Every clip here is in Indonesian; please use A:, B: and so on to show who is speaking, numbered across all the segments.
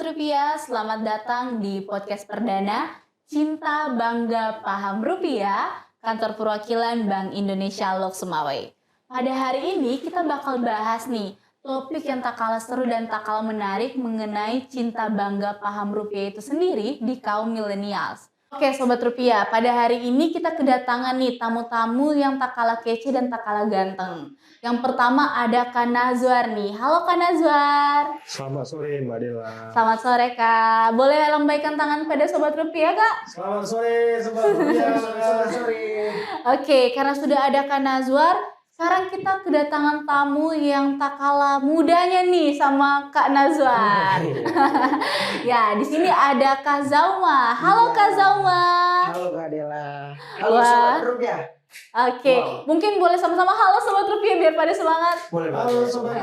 A: Rupiah, selamat datang di podcast perdana Cinta Bangga Paham Rupiah, kantor perwakilan Bank Indonesia Lok Sumawwe. Pada hari ini kita bakal bahas nih topik yang tak kalah seru dan tak kalah menarik mengenai cinta bangga paham rupiah itu sendiri di kaum millennials. Oke Sobat Rupiah, pada hari ini kita kedatangan nih tamu-tamu yang tak kalah kece dan tak kalah ganteng. Yang pertama ada Kak Nazwar nih. Halo Kak Nazwar.
B: Selamat sore Mbak Dela.
A: Selamat sore Kak. Boleh lambaikan tangan pada Sobat Rupiah Kak?
B: Selamat sore Sobat Rupiah. Selamat sore.
A: Oke, karena sudah ada Kak Nazwar, sekarang kita kedatangan tamu yang tak kalah mudanya nih sama Kak Nazwar. Ya, di sini ada Kak Zauma. Halo Kak Zauma.
C: Halo Kak Dela. Halo
A: Wah.
C: Sobat Rupiah.
A: Oke, mungkin boleh sama-sama halo Sobat Rupiah biar pada semangat.
C: Boleh
B: Halo Sobat.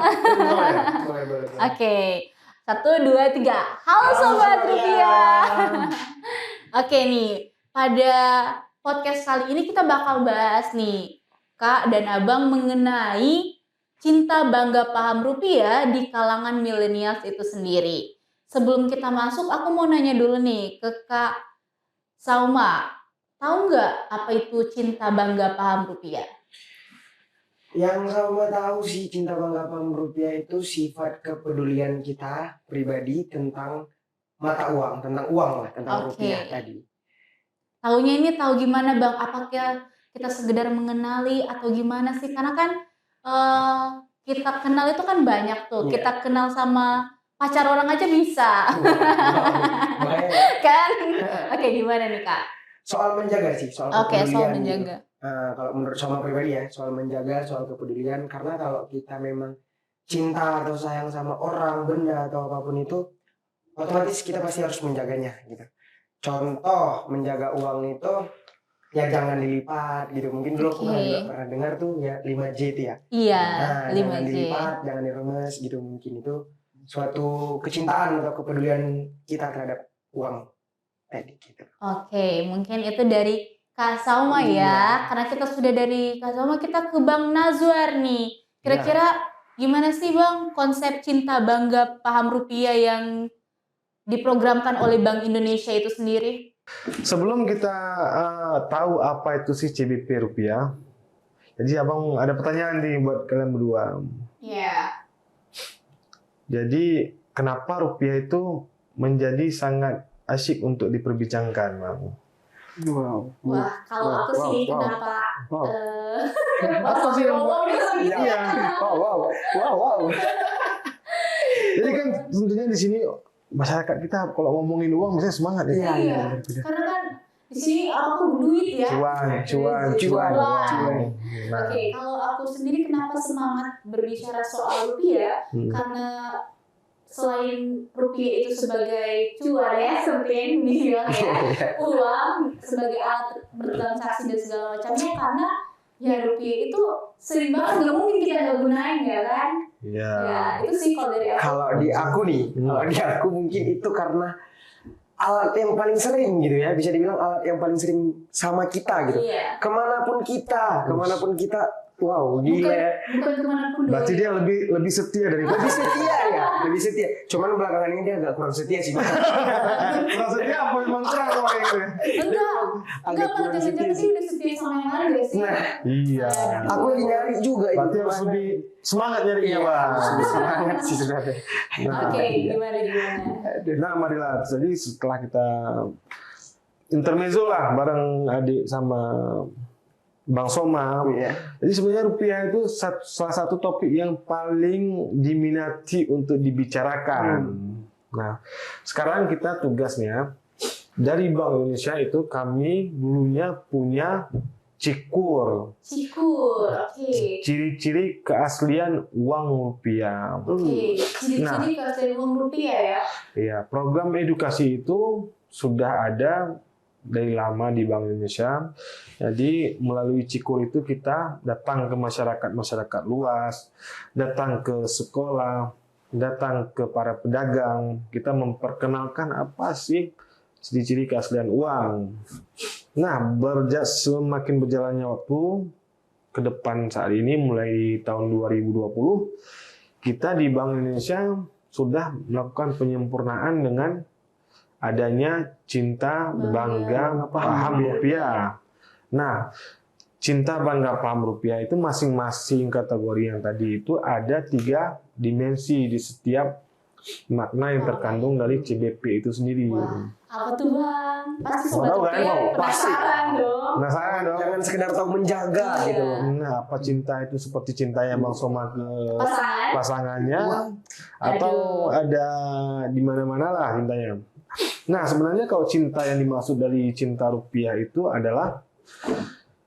B: Boleh.
A: Oke, 1, 2, 3. Halo Sobat Rupiah. Oke nih, pada podcast kali ini kita bakal bahas nih Kak dan Abang mengenai cinta bangga paham rupiah di kalangan milenials itu sendiri. Sebelum kita masuk, aku mau nanya dulu nih ke Kak Zauma. Tahu nggak apa itu cinta bangga paham rupiah?
C: Yang sama tahu sih cinta bangga paham rupiah itu sifat kepedulian kita pribadi tentang mata uang, tentang uang lah, tentang
A: Oke.
C: rupiah tadi.
A: Taunya ini tahu gimana Bang? Apakah kita sekedar mengenali atau gimana sih? Karena kan kita kenal itu kan banyak tuh.
C: Iya.
A: Kita kenal sama pacar orang aja bisa.
C: Makanya
A: Kan? Oke, gimana nih Kak?
C: soal menjaga sih, soal
A: Oke,
C: kepedulian.
A: soal
C: gitu.
A: menjaga.
C: Kalau menurut sama pribadi ya, soal menjaga, soal kepedulian. Karena kalau kita memang cinta atau sayang sama orang, benda atau apapun itu, otomatis kita pasti harus menjaganya gitu. Contoh menjaga uang itu ya jangan dilipat gitu. Mungkin dulu aku
A: Oke.
C: juga pernah dengar tuh ya 5J itu ya.
A: Iya,
C: Jangan
A: 5J.
C: dilipat, jangan diremes gitu. Mungkin itu suatu kecintaan atau kepedulian kita terhadap uang tadi gitu.
A: Oke, mungkin itu dari Kak Zauma ya.
C: Iya.
A: Karena kita sudah dari Kak Zauma, kita ke Bang Nazwar nih. Kira-kira gimana sih Bang konsep cinta bangga paham rupiah yang diprogramkan oleh Bank Indonesia itu sendiri?
B: Sebelum kita tahu apa itu sih CBP rupiah, jadi Abang ada pertanyaan nih buat kalian berdua.
A: Iya.
B: Jadi kenapa rupiah itu menjadi sangat asyik untuk diperbincangkan, Bang?
C: Wow.
A: Wah, kalau aku sih kenapa?
C: Wow.
B: Apa sih yang
A: Wow,
B: Iya.
C: Wow.
B: Jadi kan tentunya di sini masyarakat kita kalau ngomongin uang biasanya semangat ya.
A: Iya. Karena kan di sini aku duit ya.
B: Cuan. Nah,
A: Oke, kalau aku sendiri kenapa semangat berbicara soal rupiah? Karena selain rupiah itu sebagai cuan ya, seperti yang dibilang ya, uang sebagai alat bertransaksi dan segala macamnya, karena ya rupiah itu sering banget nggak mungkin kita nggak gunain ya kan?
B: Iya.
A: Ya itu sih kalau dari aku.
C: Kalau di aku nih, kalau di aku mungkin itu karena alat yang paling sering gitu ya, bisa dibilang alat yang paling sering sama kita gitu.
A: Iya.
C: Kemanapun kita, wow gila ya.
A: Bukan kemanapun
B: Berarti
A: doi.
B: dia lebih setia dari
C: Lebih setia ya, lebih setia. Cuman belakangan ini dia agak kurang setia sih.
B: Maksudnya apa memang kurang orang itu?
A: Enggak
C: Agak
A: kalau
C: kurang setia
A: jangan-jangan
C: sih.
A: dia udah setia sama yang lain gak sih?
C: Nah,
B: Iya.
C: aku lagi nyari juga itu.
B: Berarti harus lebih semangat nyarinya,
C: Iya,
B: Bang.
C: lebih semangat sih sebenarnya.
A: Oke,
B: iya.
A: gimana?
B: Nah, marilah. Jadi setelah kita intermezzo lah bareng adik sama Bang Soma.
C: Iya.
B: Jadi sebenarnya rupiah itu salah satu topik yang paling diminati untuk dibicarakan. Nah, sekarang kita tugasnya dari Bank Indonesia itu kami dulunya punya cikur,
A: Cikur, oke.
B: ciri-ciri keaslian uang rupiah.
A: Oke, ciri-ciri keaslian uang rupiah ya.
B: Ya, program edukasi itu sudah ada dari lama di Bank Indonesia. Jadi melalui cikur itu kita datang ke masyarakat luas, datang ke sekolah, datang ke para pedagang, kita memperkenalkan apa sih ciri-ciri keaslian uang. Nah, semakin berjalannya waktu ke depan saat ini mulai tahun 2020, kita di Bank Indonesia sudah melakukan penyempurnaan dengan adanya cinta, bangga, paham rupiah. Nah, cinta, bangga, paham rupiah itu masing-masing kategori yang tadi itu ada 3 dimensi di setiap makna yang terkandung dari CBP itu sendiri.
A: Wah, apa tuh Bang? Pasti
B: Mau
A: sobat
B: tahu kan?
A: rupiah
C: Mau, pasti.
A: penasaran dong.
B: Penasaran dong?
C: Jangan sekedar tahu menjaga
A: Iya.
C: gitu loh.
B: Nah, apa cinta itu seperti cintanya Bang Soma ke
A: Pasangan.
B: pasangannya,
A: Aduh.
B: atau ada di mana-mana lah cintanya. Nah, sebenarnya kalau cinta yang dimaksud dari cinta rupiah itu adalah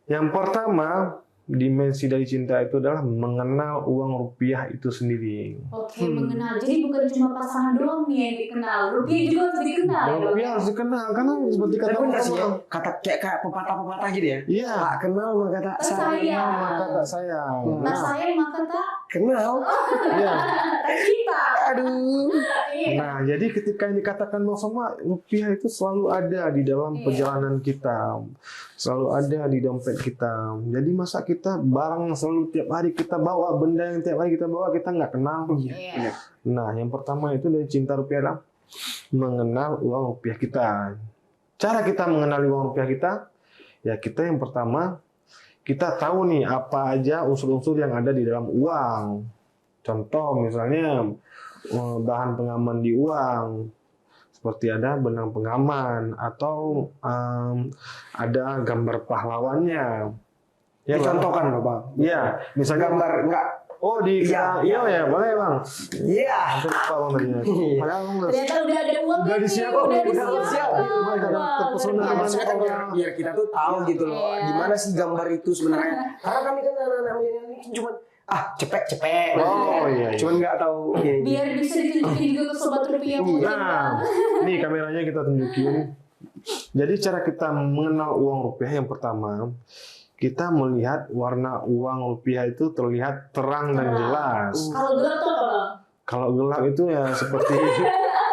B: yang pertama, dimensi dari cinta itu adalah mengenal uang rupiah itu sendiri.
A: Oke, mengenal. Jadi bukan cuma pasangan doang nih yang dikenal. Rupiah juga harus dikenal ya,
B: Uang
A: dong.
B: rupiah harus dikenal karena seperti kata
C: Tapi benar sih ya,
B: orang.
C: kata kayak pepatah-pepatah gitu ya.
B: Iya,
C: Tak kenal maka tak
A: Tak
C: sayang.
A: sayang.
B: maka tak sayang.
A: Tak
B: Nah,
A: sayang maka tak
C: Kenal.
B: iya.
A: tak cinta.
C: Aduh.
A: Iya.
B: Nah, jadi ketika yang dikatakan Bang Soma, rupiah itu selalu ada di dalam
A: Iya.
B: perjalanan kita, selalu ada di dompet kita. Jadi masa kita barang selalu tiap hari kita bawa, benda yang tiap hari kita bawa kita nggak kenal.
A: Iya.
B: Nah, yang pertama itu dari cinta rupiah adalah mengenal uang rupiah kita. Cara kita mengenali uang rupiah kita, ya kita yang pertama kita tahu nih apa aja unsur-unsur yang ada di dalam uang. Contoh misalnya bahan pengaman di uang, seperti ada benang pengaman atau ada gambar pahlawannya. Ya, Bang?
C: Dicontohkan Bapak.
B: Iya, misalnya
C: Gambar enggak.
B: oh di
C: Iya,
B: iya ya, boleh Bang.
C: Iya.
B: Hampir lupa Bang tadinya. Padahal Bang udah
A: Ternyata udah ada uangnya
B: Udah
A: nih,
B: disiapkan,
A: udah
C: udah
A: disiapkan.
C: siap.
A: Wah,
B: Terpesona
A: luar
C: Nah,
B: dengan
A: biasa.
C: maksudnya kan biar kita tuh tahu gitu loh,
A: Iya.
C: gimana sih gambar itu sebenarnya. Karena kami kan anak-anak milenial ini cuma cepek-cepek.
B: Oh, iya, iya.
C: Cuman nggak tahu. ini.
A: Biar bisa ditunjukin juga ke sobat rupiah mungkin.
B: Nah, nih kameranya kita tunjukin. Jadi cara kita mengenal uang rupiah yang pertama, kita melihat warna uang rupiah itu terlihat terang dan jelas.
A: Kalau gelap tuh apa Bang?
B: Kalau gelap itu ya seperti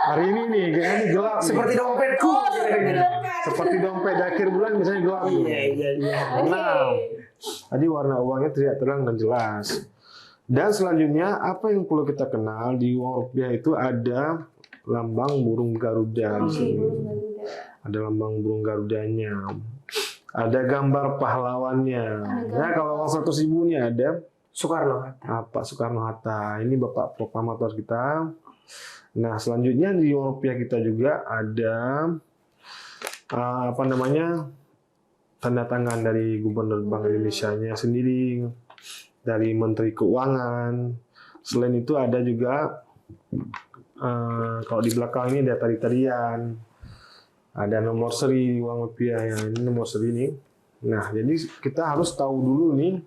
B: hari ini nih, kayaknya ini gelap. nih.
C: Seperti dompetku.
A: Oh, seperti dompet.
B: Seperti dompet di akhir bulan biasanya gelap.
C: Iya, iya, iya.
A: Oke.
B: Nah, tadi warna uangnya terlihat terang dan jelas. Dan selanjutnya apa yang perlu kita kenal di uang rupiah itu ada lambang burung Garuda di
A: Oke,
B: sini.
A: burung Garuda.
B: Ada lambang burung Garudanya. Ada gambar pahlawannya. Nah, kalau uang 100.000 ini ada
C: Soekarno.
B: Pak Soekarno-Hatta. Ini Bapak proklamator kita. Nah, selanjutnya di uang rupiah kita juga ada tanda tangan dari Gubernur Bank Indonesia-nya sendiri, dari Menteri Keuangan. Selain itu ada juga kalau di belakang ini ada tari-tarian, ada nomor seri uang rupiah yang ini nomor seri ini. Nah, jadi kita harus tahu dulu nih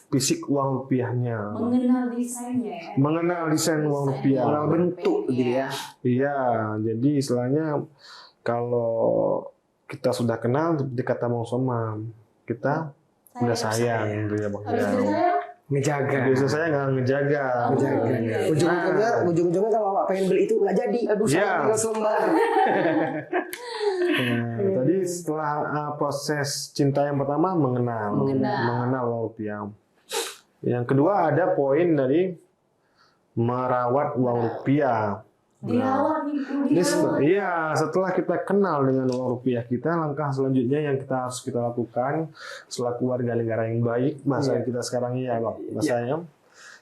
B: fisik uang rupiahnya,
A: Mengenal desainnya ya.
B: mengenal desain uang rupiah.
C: Mengenal bentuk gitu ya.
B: Iya, jadi istilahnya kalau kita sudah kenal seperti kata Bang Soma, kita udah sayang gitu ya Bang.
A: Habis itu saya
C: Ngejaga.
B: Biasa saya nggak ngejaga.
C: Ngejaga.
A: Iya.
C: Ujung-ujungnya kalau Bapak pengen beli itu nggak jadi. Aduh,
B: Iya.
C: saya tinggal selembar.
B: Nah, tadi setelah proses cinta yang pertama mengenal uang rupiah. Yang kedua ada poin dari merawat uang rupiah.
A: dirawat nih, Bu,
B: Ini
A: dirawat.
B: iya, setelah kita kenal dengan uang rupiah kita, langkah selanjutnya yang kita harus kita lakukan selaku warga negara yang baik, bahasa kita sekarang ya, Bang. Bahasanya,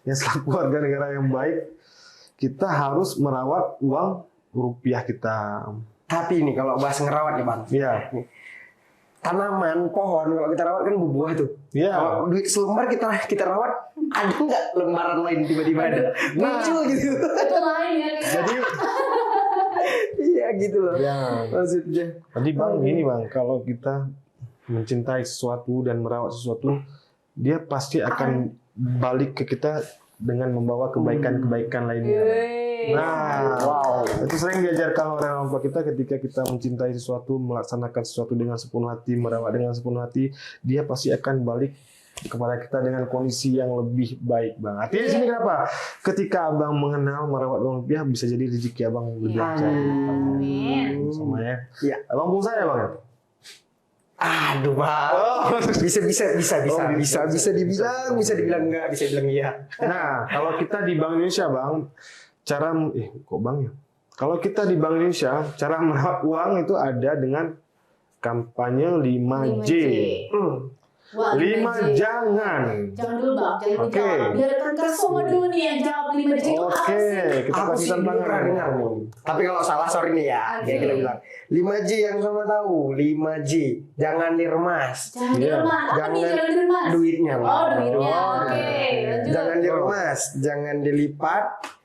B: yang selaku warga negara yang baik, kita harus merawat uang rupiah kita.
C: Tapi nih kalau bahas ngerawat nih Bang.
B: Iya,
C: Tanaman, pohon kalau kita rawat kan berbuah tuh.
B: iya.
C: Kalau duit selembar kita rawat, ada nggak lembaran lain tiba-tiba ada? Muncul gitu.
A: Itu lain ya.
B: Jadi,
C: Iya gitu loh.
B: ya.
C: Maksudnya.
B: Tadi Bang, ini Bang, kalau kita mencintai sesuatu dan merawat sesuatu, dia pasti akan balik ke kita dengan membawa kebaikan-kebaikan lainnya. Nah,
C: Wow.
B: itu sering diajarkan oleh orang tua kita ketika kita mencintai sesuatu, melaksanakan sesuatu dengan sepenuh hati, merawat dengan sepenuh hati, dia pasti akan balik kepada kita dengan kondisi yang lebih baik, Bang. Artinya di sini kenapa? Ketika Abang mengenal merawat uang rupiah, bisa jadi rezeki Abang lebih lancar.
A: Amin.
B: Sama ya.
C: Iya.
B: Abang pulsa ya, Bang?
C: Aduh Bang. Bisa dibilang enggak, bisa dibilang iya.
B: Nah, kalau kita di Bank Indonesia, Bang, cara kok Bang ya? Kalau kita di Bank Indonesia, cara merawat uang itu ada dengan kampanye 5J.
A: Wah,
B: 5 jangan.
A: Jangan dulu Bang, jangan
B: Oke.
A: dijawab. Biar rekan Kasoma dulu nih yang jawab 5J itu apa
B: Oke,
A: sih?
B: kita
C: Aku
B: kasih
C: sih dulu pernah dengar
B: tantangan.
C: nih. Tapi kalau salah sorry nih ya.
A: Oke.
C: Kayak kita bilang 5J yang sama tahu. 5J jangan diremas.
A: Jangan
B: Iya.
A: diremas. Apa nih
C: Jangan
A: jangan diremas?
C: Duitnya. Bang.
A: Oh, duitnya.
B: Oh,
A: Oke, lanjut.
C: Jangan diremas, jangan dilipat,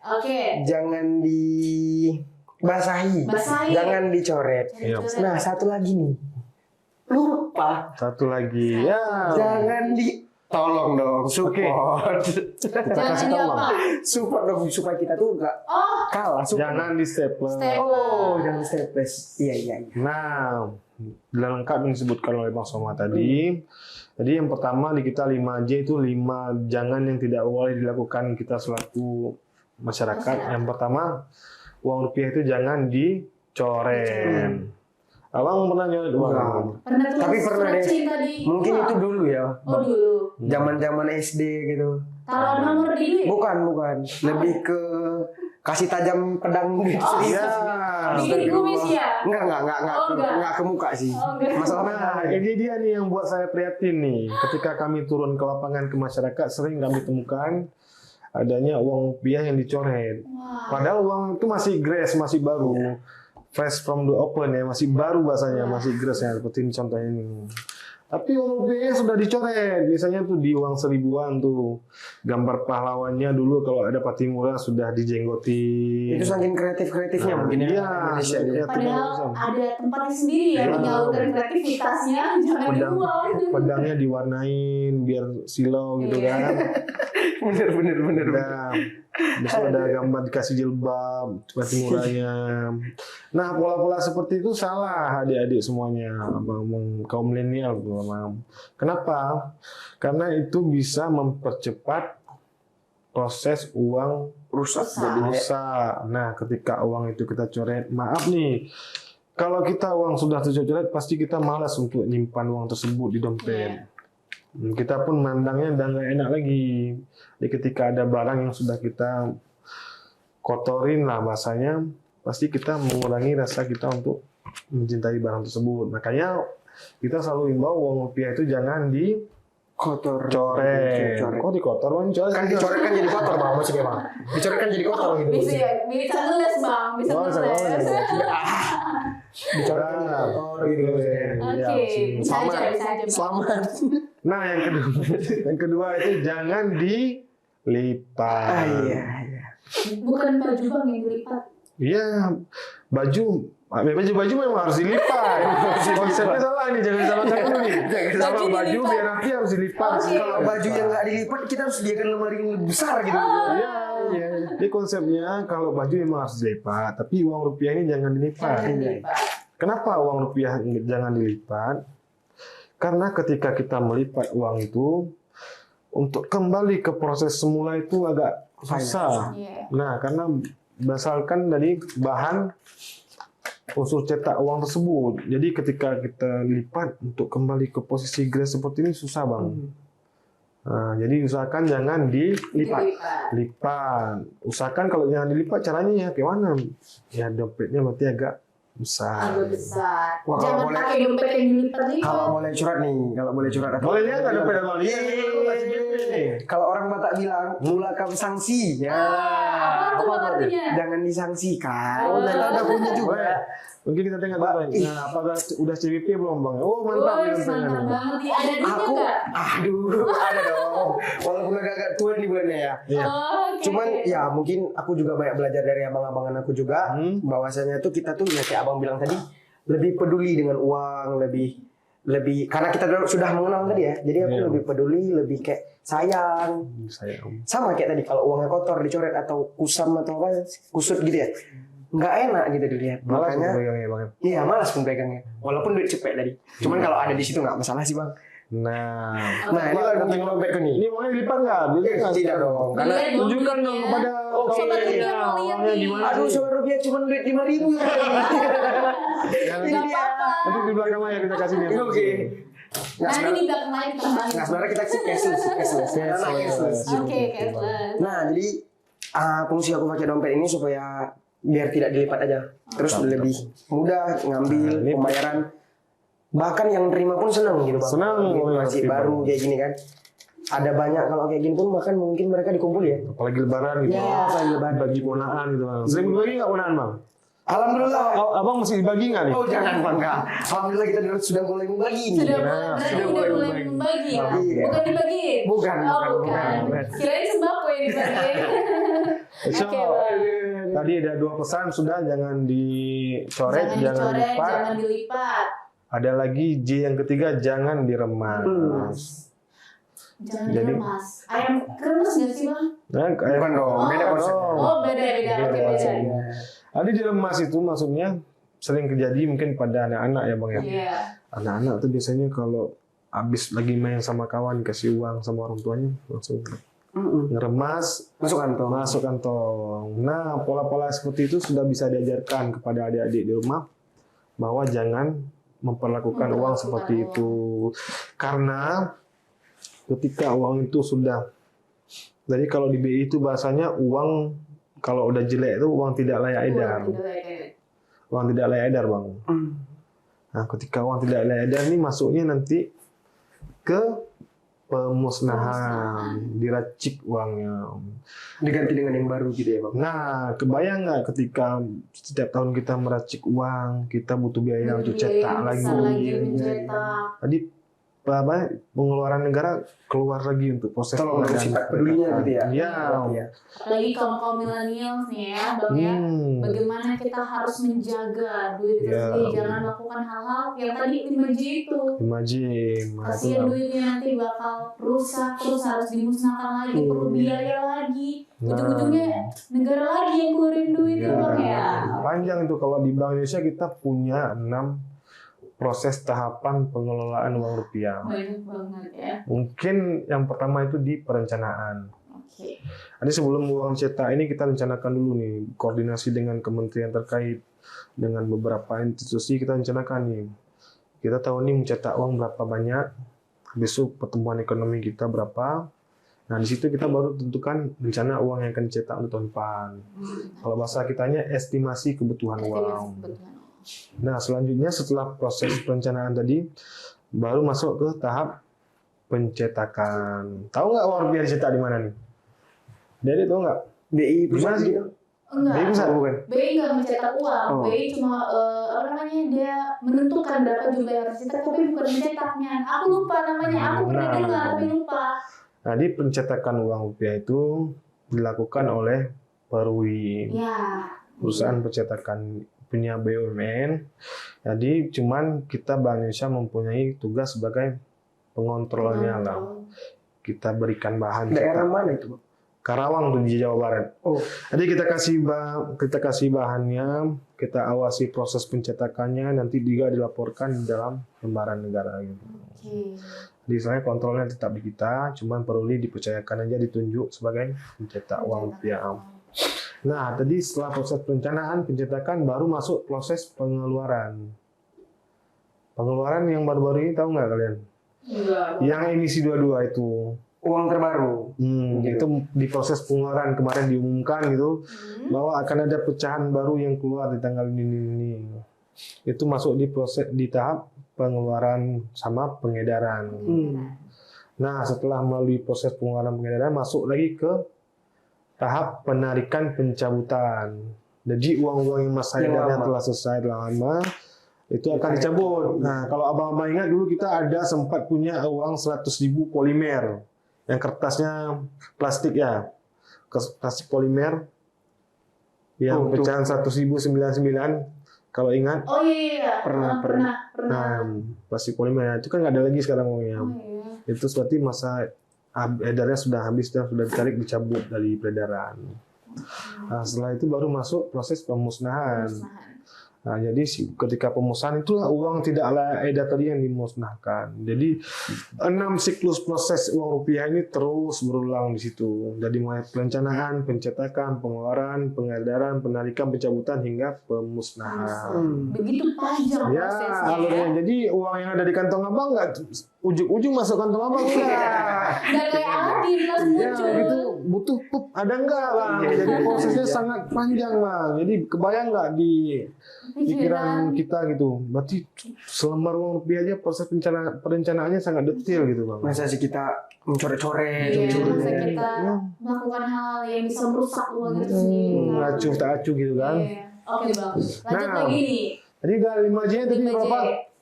A: Oke.
C: jangan dibasahi,
A: Basahi.
C: jangan dicoret.
B: Iya.
C: Nah, satu lagi nih. Lupa.
B: Satu lagi. Ya.
C: Jangan tolong dong, support.
B: Kita
A: Jangan
B: kasih
A: di
B: tahu,
A: apa?
B: Bang.
C: Support dong supaya kita tuh enggak
A: Oh,
C: kalah. Support.
B: Jangan di stapler.
C: Oh, jangan staples. Iya, iya, iya.
B: Nah, lengkap yang disebutkan oleh Bang Soma tadi. Jadi yang pertama di kita 5J itu 5 jangan yang tidak boleh dilakukan kita selaku masyarakat. Yang pertama, uang rupiah itu jangan dicoret. Abang pernah nyoret uang?
C: Enggak.
A: pernah tulis
C: Tapi pernah
A: surat
C: deh.
A: cinta di
C: Mungkin
A: rumah.
C: itu dulu ya.
A: Oh, dulu.
C: Zaman-zaman SD gitu.
A: Kalau nomor di duit.
C: Bukan. Lebih ke kasih tajam pedang gitu.
A: Oh,
B: Iya.
A: Bikin kumis ya?
C: Enggak,
A: Oh, enggak.
C: enggak ke muka sih.
A: Oh, enggak.
C: Masalah
B: Nah, ini dia nih yang buat saya prihatin nih. Ketika kami turun ke lapangan ke masyarakat, sering kami temukan adanya uang rupiah yang dicoret.
A: Wah.
B: Padahal uang itu masih grass, masih baru. Fresh from the open ya, masih baru bahasanya, masih grass ya, seperti ini contohnya ini. Tapi uang rupiahnya sudah dicoret. Biasanya tuh di uang 1000-an tuh. Gambar pahlawannya dulu kalau ada Patimura sudah dijenggotin.
C: Itu saking kreatif-kreatifnya mungkin ya.
B: Iya,
C: Indonesia dia.
B: iya.
A: Padahal ada tempatnya sendiri ya
B: Iya.
A: menyalurkan kreativitasnya, jangan
B: Pedang,
A: dibuang.
B: pedangnya diwarnain biar silau gitu
A: Iya.
B: kan.
C: Bener.
B: Nah, besok ada gambar dikasih jilbab, Patimuranya. Nah, pola-pola seperti itu salah adik-adik semuanya, abang kaum milenial. Kenapa? Karena itu bisa mempercepat proses uang
C: Rusak.
B: rusak. Nah, ketika uang itu kita coret, maaf nih, kalau kita uang sudah tercoret, pasti kita malas untuk nyimpan uang tersebut di dompet. Kita pun mandangnya udah nggak enak lagi. Jadi ketika ada barang yang sudah kita kotorin lah bahasanya, pasti kita mengurangi rasa kita untuk mencintai barang tersebut. Makanya kita selalu imbau uang rupiah itu jangan
C: Kotor.
B: dicoret. Kok dikotor? Bang? Coret
C: Kan dicoret kan jadi kotor bang, maksudnya bang. Dicoret kan jadi kotor gitu.
A: Bisa ya, bisa ngeles bang, bisa
B: Oh, bisa
A: ngeles.
B: ngeles.
C: Dicoret kan jadi kotor gitu maksudnya.
A: Oke, bisa aja, bisa aja. Bang.
C: Selamat.
B: Nah, yang kedua itu jangan dilipat.
C: Iya.
A: Bukan baju bang yang dilipat.
B: Iya, baju memang harus dilipat. Konsepnya salah nih, jangan disamakan dulu nih. Kalau
A: Baju
B: baju
A: dilipat.
B: biar nanti harus dilipat.
A: Oke.
C: Kalau baju yang nggak dilipat kita harus sediakan lemari yang lebih besar gitu.
B: Iya, iya. Jadi konsepnya kalau baju memang harus dilipat, tapi uang rupiah ini jangan dilipat.
A: Jangan dilipat.
B: Kenapa uang rupiah jangan dilipat? Karena ketika kita melipat uang itu, untuk kembali ke proses semula itu agak susah.
A: Iya.
B: Nah, karena berdasarkan dari bahan unsur cetak uang tersebut. Jadi ketika kita lipat untuk kembali ke posisi grass seperti ini susah bang. Nah, jadi usahakan jangan dilipat. Lipat. Usahakan kalau jangan dilipat caranya ya kayak mana? Ya dompetnya berarti agak besar.
A: Agak besar.
C: Wah,
A: Jangan
C: boleh.
A: pakai dompet yang dilipat nih.
C: Kalau boleh curhat nih, kalau boleh curhat.
B: Boleh lihat nggak dompet abang? Iya.
C: Kalau orang Batak bilang mula kamu sanksi ya.
A: Apa tuh artinya?
C: Jangan disangsikan.
A: Oh.
C: Kita ada punya juga.
B: Mungkin kita tengok
C: Mbak,
B: dulu. Nah, apakah udah CVP belum bang? Oh mantap
A: Woi,
B: nih
A: mantap
B: dompetnya.
A: banget nih. Ada duitnya
C: Aku,
A: nggak?
C: ada dong. Walaupun agak tua nih bulannya ya.
B: Iya.
A: Oh, oke.
C: Cuman ya mungkin aku juga banyak belajar dari abang-abangan aku juga. Bahwasanya tuh kita tuh ya kayak abang bilang tadi lebih peduli dengan uang, lebih karena kita sudah mengenal tadi ya. Jadi aku
B: Iya.
C: lebih peduli, lebih kayak sayang.
B: Sayang.
C: Sama kayak tadi kalau uangnya kotor dicoret atau kusam atau apa kusut gitu ya. Nggak enak gitu dilihat.
B: Malas
C: Makanya
B: pegangnya bang.
C: iya malas pun pegangnya. Walaupun duit cepet tadi. Cuman kalau ada di situ nggak masalah sih bang.
B: Nah,
C: Nah ini kalau tentang dompetku nih.
B: ini uangnya dilipat nggak? Dilipat
C: Tidak dong. Karena
A: Lihat
B: tunjukkan dong
A: duitnya.
B: kepada
C: Oke,
A: Sobat
B: kaum
A: rupiah
B: milenial,
A: mau lihat
B: uangnya
A: nih.
B: gimana
C: aduh
B: sih?
C: sobat rupiah cuma duit 5.000.
B: Jangan
C: Ini dia.
B: nanti di belakang layar kita kasih nih.
C: Oke. Nggak
A: Nanti di
C: sebenarnya,
A: belakang lain kita bahas.
C: nggak sebenarnya kita sih cashless. Nah,
A: Oke, cashless.
C: Nah jadi fungsi aku pakai dompet ini supaya biar tidak dilipat aja. Terus
B: Betul,
C: lebih mudah ngambil
B: Nah, ini-
C: pembayaran. Bahkan yang terima pun senang gitu Bang.
B: Senang,
C: Gitu,
B: oh,
C: masih
B: iya,
C: baru
B: Bang.
C: kayak gini kan. Ada banyak kalau kayak gini pun bahkan mungkin mereka dikumpul ya.
B: Apalagi lebaran gitu.
C: Iya, apalagi lebaran.
B: Bagi ponaan gitu bang. Sering dibagi nggak ponaan bang?
C: Alhamdulillah.
B: Oh, abang masih dibagi nggak nih?
C: Oh jangan Bangga. Alhamdulillah kita sudah mulai membagi nih.
A: Sudah
B: Nah,
A: mulai, berarti
B: sudah
A: udah
B: mulai
A: mulai
B: membagi.
A: membagi ya?
C: Iya.
A: Bukan dibagiin?
C: Bukan,
A: Oh,
C: bukan.
A: Kirain sembako yang dibagiin.
B: So,
A: Oke, Bang.
B: tadi ada 2 pesan sudah, jangan dicoret,
A: Jangan
B: jangan
A: dicoret,
B: lipat.
A: jangan dilipat.
B: Ada lagi J yang ketiga, jangan diremas.
A: Jangan
B: Jadi-
A: diremas. Ayam kremes nggak sih bang?
B: Nah, kayak
C: Bukan dong, beda konsep.
A: Oh beda. Oke beda.
B: Ada diremas itu maksudnya sering terjadi mungkin pada anak-anak ya bang ya.
A: Iya.
B: Anak-anak tuh biasanya kalau habis lagi main sama kawan kasih uang sama orang tuanya langsung ngeremas
C: Masuk kantong.
B: masuk kantong. Nah, pola-pola seperti itu sudah bisa diajarkan kepada adik-adik di rumah bahwa jangan memperlakukan uang seperti itu. Karena ketika uang itu sudah, jadi kalau di BI itu bahasanya uang kalau udah jelek itu uang tidak layak edar. Uang tidak layak edar, Bang. Nah, ketika uang tidak layak edar ini masuknya nanti ke pemusnahan, diracik uangnya.
C: Diganti dengan yang baru gitu ya Bang.
B: Nah, kebayang nggak ketika setiap tahun kita meracik uang, kita butuh biaya untuk cetak lagi.
A: mencetak.
B: Tadi apa pengeluaran negara keluar lagi untuk proses
C: Tolong
B: pengadaan.
C: bersifat pedulinya gitu ya.
B: Iya.
C: Iya.
A: Apalagi kaum milenial nih ya bang ya. Bagaimana kita harus menjaga duit kita
B: Ya.
A: sendiri, jangan melakukan hal-hal yang tadi dimaji itu.
B: Imajin,
A: Kasihan duitnya nanti bakal rusak, terus harus dimusnahkan lagi, perlu biaya lagi. Ujung-ujungnya negara lagi yang keluarin duit itu bang ya.
B: Panjang itu kalau di Bank Indonesia kita punya 6 proses tahapan pengelolaan uang rupiah.
A: Banyak banget ya.
B: Mungkin yang pertama itu di perencanaan.
A: Oke.
B: Jadi sebelum uang cetak ini kita rencanakan dulu nih, koordinasi dengan kementerian terkait, dengan beberapa institusi kita rencanakan nih. Kita tahu nih mencetak uang berapa banyak, besok pertumbuhan ekonomi kita berapa. Nah di situ kita baru tentukan rencana uang yang akan dicetak untuk tahun depan. Kalau bahasa kitanya estimasi kebutuhan uang. Nah selanjutnya setelah proses perencanaan tadi, baru masuk ke tahap pencetakan. Tahu nggak uang rupiah dicetak di mana nih? Jadi tahu nggak?
C: BI
B: Di mana
C: pusat
B: sih?
C: gitu.
A: Enggak.
B: BI pusat?
C: Bukan.
A: BI nggak mencetak uang,
C: Oh.
A: BI cuma apa namanya dia menentukan berapa jumlah yang harus dicetak, tapi bukan mencetaknya. Aku lupa namanya, aku pernah
B: Nah.
A: dengar tapi lupa.
B: Nah, di pencetakan uang rupiah itu dilakukan oleh Perwi,
A: Ya.
B: perusahaan pencetakan punya BUMN. Jadi cuman kita Bank Indonesia mempunyai tugas sebagai pengontrolnya lah. Kita berikan bahan
C: Daerah
B: cetak.
C: mana itu Bang?
B: Karawang tuh di Jawa Barat.
C: Oh.
B: Jadi kita kasih bahannya, kita awasi proses pencetakannya, nanti juga dilaporkan di dalam lembaran negara gitu.
A: Oke.
B: Jadi sebenarnya kontrolnya tetap di kita, cuman perlu dipercayakan aja ditunjuk sebagai pencetak uang rupiah. Nah, tadi setelah proses perencanaan, pencetakan, baru masuk proses pengeluaran. Pengeluaran yang baru-baru ini tahu nggak kalian?
A: Enggak.
B: Yang emisi 22 itu.
C: Uang terbaru.
B: Itu di proses pengeluaran kemarin diumumkan gitu bahwa akan ada pecahan baru yang keluar di tanggal ini. Itu masuk di proses di tahap pengeluaran sama pengedaran. Nah, setelah melalui proses pengeluaran pengedaran masuk lagi ke tahap penarikan pencabutan. Jadi uang-uang yang masa
C: Yang
B: edarnya
C: lama.
B: telah selesai lama itu akan dicabut. Nah, kalau abang-abang ingat dulu kita ada sempat punya uang 100.000 polimer yang kertasnya plastik ya, plastik polimer yang
C: Oh, itu.
B: pecahan 100.099 kalau ingat.
A: Oh iya.
C: Pernah.
B: Nah, plastik polimer itu kan nggak ada lagi sekarang uangnya.
A: Oh iya.
B: Itu berarti masa edarnya sudah habis dan sudah ditarik dicabut dari peredaran. Nah, setelah itu baru masuk proses pemusnahan. Nah, jadi ketika pemusnahan itulah uang tidak layak edar tadi yang dimusnahkan. Jadi 6 siklus proses uang rupiah ini terus berulang di situ. Jadi mulai perencanaan, pencetakan, pengeluaran, pengedaran, penarikan, pencabutan hingga pemusnahan.
A: Begitu panjang
B: Ya,
A: prosesnya.
B: alurnya. Jadi uang yang ada di kantong abang nggak ujung-ujung masuk kantong abang enggak.
A: Nggak kayak Aladin langsung
B: Ya,
A: muncul.
B: itu butuh ada enggak bang? Jadi prosesnya sangat panjang bang. Jadi kebayang nggak di pikiran kita gitu. Berarti selembar uang rupiah aja proses perencanaannya sangat detail gitu bang.
C: Masa sih kita mencoret-coret,
A: Iya,
C: curi-curi.
A: masa kita
B: Ya.
A: melakukan hal yang bisa merusak uang itu sendiri.
B: Ngacuh tak acuh gitu kan.
A: Iya. Oke bang, lanjut
B: Nah.
A: lagi nih.
B: Jadi udah 5J tadi
A: 5J.
B: berapa?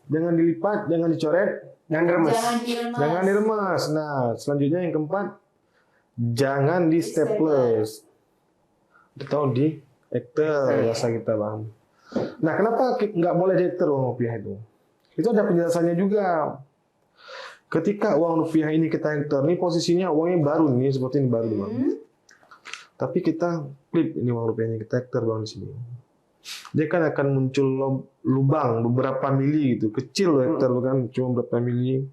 B: Jangan dilipat, jangan dicoret,
C: Jangan remes.
A: Jangan diremas.
B: jangan diremas. Nah, selanjutnya yang keempat, jangan di staples atau di hektar bahasa kita bang. Nah, kenapa nggak boleh di hektar uang rupiah itu? Itu ada penjelasannya juga. Ketika uang rupiah ini kita hektar, ini posisinya uangnya baru nih, seperti ini baru bang. Tapi kita flip ini uang rupiahnya kita hektar bang di sini. Dia kan akan muncul lubang beberapa mili gitu, kecil loh hektar bukan cuma beberapa mili.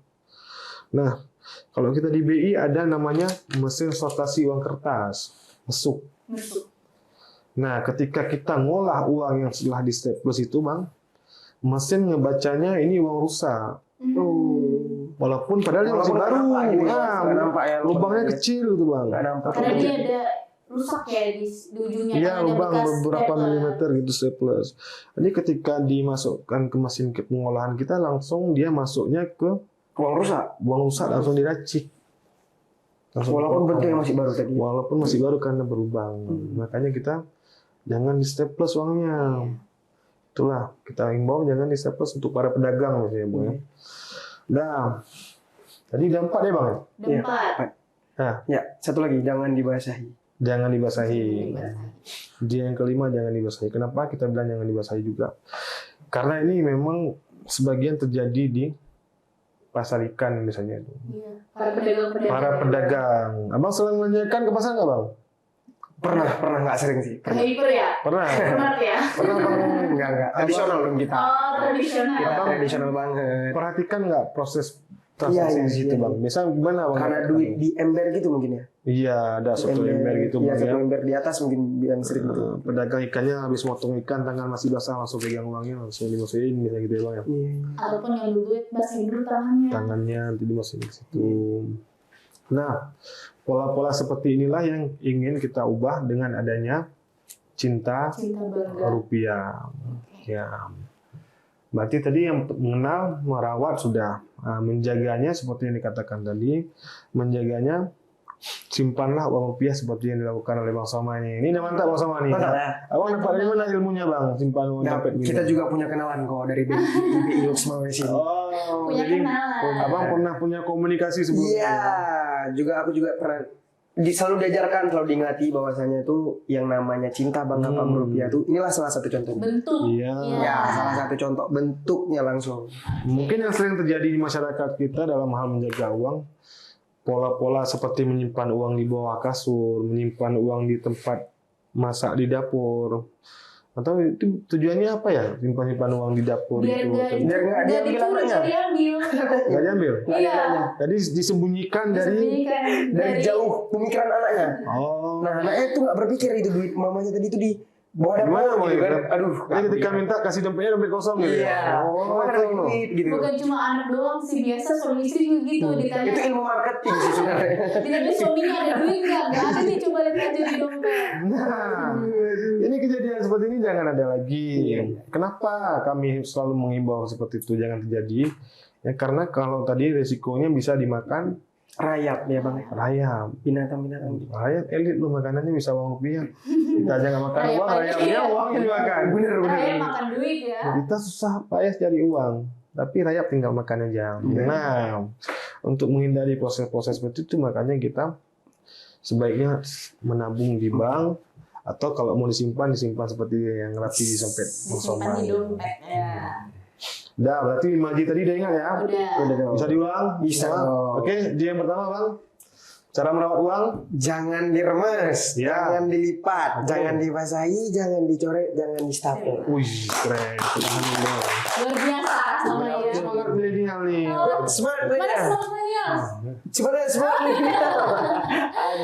B: Nah, kalau kita di BI ada namanya mesin sortasi uang kertas, mesuk.
A: Masuk.
B: Nah, ketika kita ngolah uang yang setelah di staples itu bang, mesin ngebacanya ini uang rusak. Walaupun padahal dia masih
C: Walaupun
B: baru,
C: nggak nampak gitu,
B: nah,
C: nggak nampak ya,
B: lubangnya
C: lubangnya.
B: kecil gitu bang.
C: Nggak nampak.
A: Karena dia ada rusak ya di ujungnya.
B: Iya,
A: kan ada
B: lubang
A: bekas
B: beberapa
A: stapler.
B: milimeter gitu staples. Jadi ketika dimasukkan ke mesin pengolahan kita langsung dia masuknya ke
C: Uang rusak.
B: uang rusak langsung diracik. Langsung
C: Walaupun
B: dipotong.
C: bentuknya masih baru tadi.
B: Walaupun masih baru karena berlubang. Makanya kita jangan di staples uangnya. Itulah kita himbau jangan di staples untuk para pedagang misalnya bang. Ya. Nah, tadi ada 4 ya bang.
A: Ada 4.
B: Nah,
C: Ya, satu lagi jangan dibasahi.
B: jangan dibasahi. Dia yang kelima jangan dibasahi. Kenapa kita bilang jangan dibasahi juga? Karena ini memang sebagian terjadi di pasar ikan misalnya itu.
A: Iya. Para pedagang-pedagang.
B: Para pedagang. Abang sering menanyakan ke pasar nggak bang?
C: Pernah nggak sering sih. Pernah.
A: Hyper ya?
B: Pernah.
A: Smart ya?
C: Pernah enggak. Tradisional dong kita.
A: Oh, tradisional.
C: Kita
B: Abang-
C: tradisional banget.
B: Perhatikan nggak proses transaksi
C: Iya,
B: di situ
C: iya.
B: bang? Biasa gimana bang?
C: Karena duit di ember gitu mungkin ya.
B: Iya, ada satu ember gitu
C: Iya,
B: bang
C: satu
B: ya.
C: ember di atas mungkin yang sering gitu.
B: Pedagang ikannya habis motong ikan tangan masih basah langsung pegang uangnya langsung dimasukin misalnya gitu ya bang ya.
C: Iya.
A: Ataupun yang duit basahin dulu tangannya.
B: Tangannya nanti dimasukin ke situ. Nah, pola-pola seperti inilah yang ingin kita ubah dengan adanya cinta
A: Cinta bangga.
B: rupiah. Ya. Berarti tadi yang mengenal, merawat sudah. Nah, menjaganya seperti yang dikatakan tadi, menjaganya simpanlah uang rupiah seperti yang dilakukan oleh Bang Soma ini. Ini udah mantap Bang Soma nih.
C: Mantap ya.
B: Abang dapat dari mana ilmunya Bang? Simpan uang
C: Nah,
B: dompet gini.
C: kita juga punya kenalan kok dari BI Luxmawe sini.
B: Oh,
A: Punya
B: jadi
A: kenalan.
B: Abang pernah punya komunikasi sebelumnya.
C: Iya, juga aku juga pernah selalu diajarkan, selalu diingati bahwasanya itu yang namanya cinta bangga paham rupiah itu inilah salah satu contohnya.
A: Bentuk.
B: Iya.
C: Ya, salah satu contoh bentuknya langsung.
B: Mungkin yang sering terjadi di masyarakat kita dalam hal menjaga uang, pola-pola seperti menyimpan uang di bawah kasur, menyimpan uang di tempat masak di dapur. Atau itu tujuannya apa ya? Simpan-simpan uang di dapur
A: Biar
B: itu.
C: Biar nggak diambil
A: dicuri,
C: anaknya.
A: nggak diambil.
B: Nggak diambil.
A: Iya.
B: Jadi disembunyikan dari
A: Disembunyikan
C: Dari jauh pemikiran anaknya.
B: oh.
C: Nah, anaknya itu nggak berpikir itu duit mamanya tadi itu di bawah
B: Gimana
C: dapur
B: mau
C: gitu kan.
B: gitu?
C: Aduh,
B: Jadi ketika minta kasih dompetnya dompet kosong gitu.
C: iya.
B: ya? Oh,
C: Mama ada
B: itu.
C: duit gitu.
A: Bukan cuma anak doang sih, biasa suami istri juga gitu ditanya.
C: Itu ilmu marketing sih sebenarnya.
A: Ditanya suaminya ada duit nggak? Nggak ada nih, coba lihat aja di dompet.
B: Nah, ini kejadian seperti ini jangan ada lagi. Kenapa kami selalu mengimbau seperti itu jangan terjadi? Ya karena kalau tadi resikonya bisa dimakan
C: Rayap ya bang.
B: rayap.
C: Binatang-binatang.
B: Rayap elit loh makanannya bisa uang rupiah. Kita aja nggak makan
A: Rayap
B: uang,
A: aja.
B: rayapnya uangnya dimakan.
C: Bener-bener.
A: Saya makan duit ya.
B: Kita susah payah cari uang, tapi rayap tinggal makan aja. Nah, untuk menghindari proses-proses seperti itu makanya kita sebaiknya menabung di bank atau kalau mau disimpan seperti yang rapi di dompet Bang
A: Disimpan
B: Somai.
A: di dompet ya.
B: Udah, berarti 5J tadi udah ingat ya?
A: Udah.
B: Bisa diulang?
C: Bisa.
B: Oke, J yang pertama Bang. Cara merawat uang?
C: Jangan diremes,
B: Ya.
C: jangan dilipat,
B: Oke.
C: jangan dibasahi, jangan dicoret, jangan distapel.
B: Wih, keren. Alhamdulillah.
A: Luar biasa sama ya.
B: Semangat milenial nih.
A: Oh,
C: Smart
A: Mana
C: ya.
A: semuanya?
C: Sebenarnya smart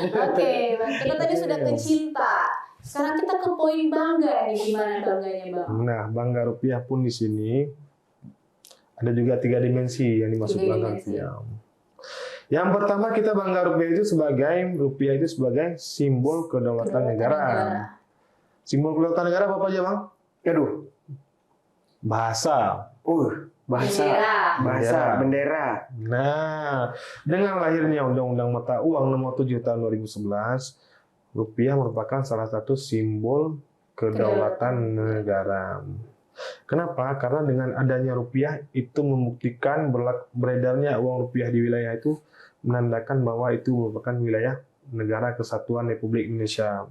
A: Oke, Bang. Kita tadi sudah ke cinta. Sekarang kita ke poin bangga nih, gimana bangganya Bang?
B: Nah, bangga rupiah pun di sini Ada juga 3 dimensi yang dimaksud
A: 3
B: bangga
A: dimensi.
B: rupiah. Yang pertama kita bangga rupiah itu sebagai simbol kedaulatan negara. Simbol kedaulatan negara apa aja bang?
C: Aduh.
B: Bahasa.
C: Bahasa.
A: Bendera.
C: Bahasa. Bendera.
B: Nah, dengan lahirnya Undang-Undang Mata Uang Nomor 7 Tahun 2011, rupiah merupakan salah satu simbol kedaulatan negara. Kenapa? Karena dengan adanya rupiah itu membuktikan beredarnya uang rupiah di wilayah itu menandakan bahwa itu merupakan wilayah negara kesatuan Republik Indonesia.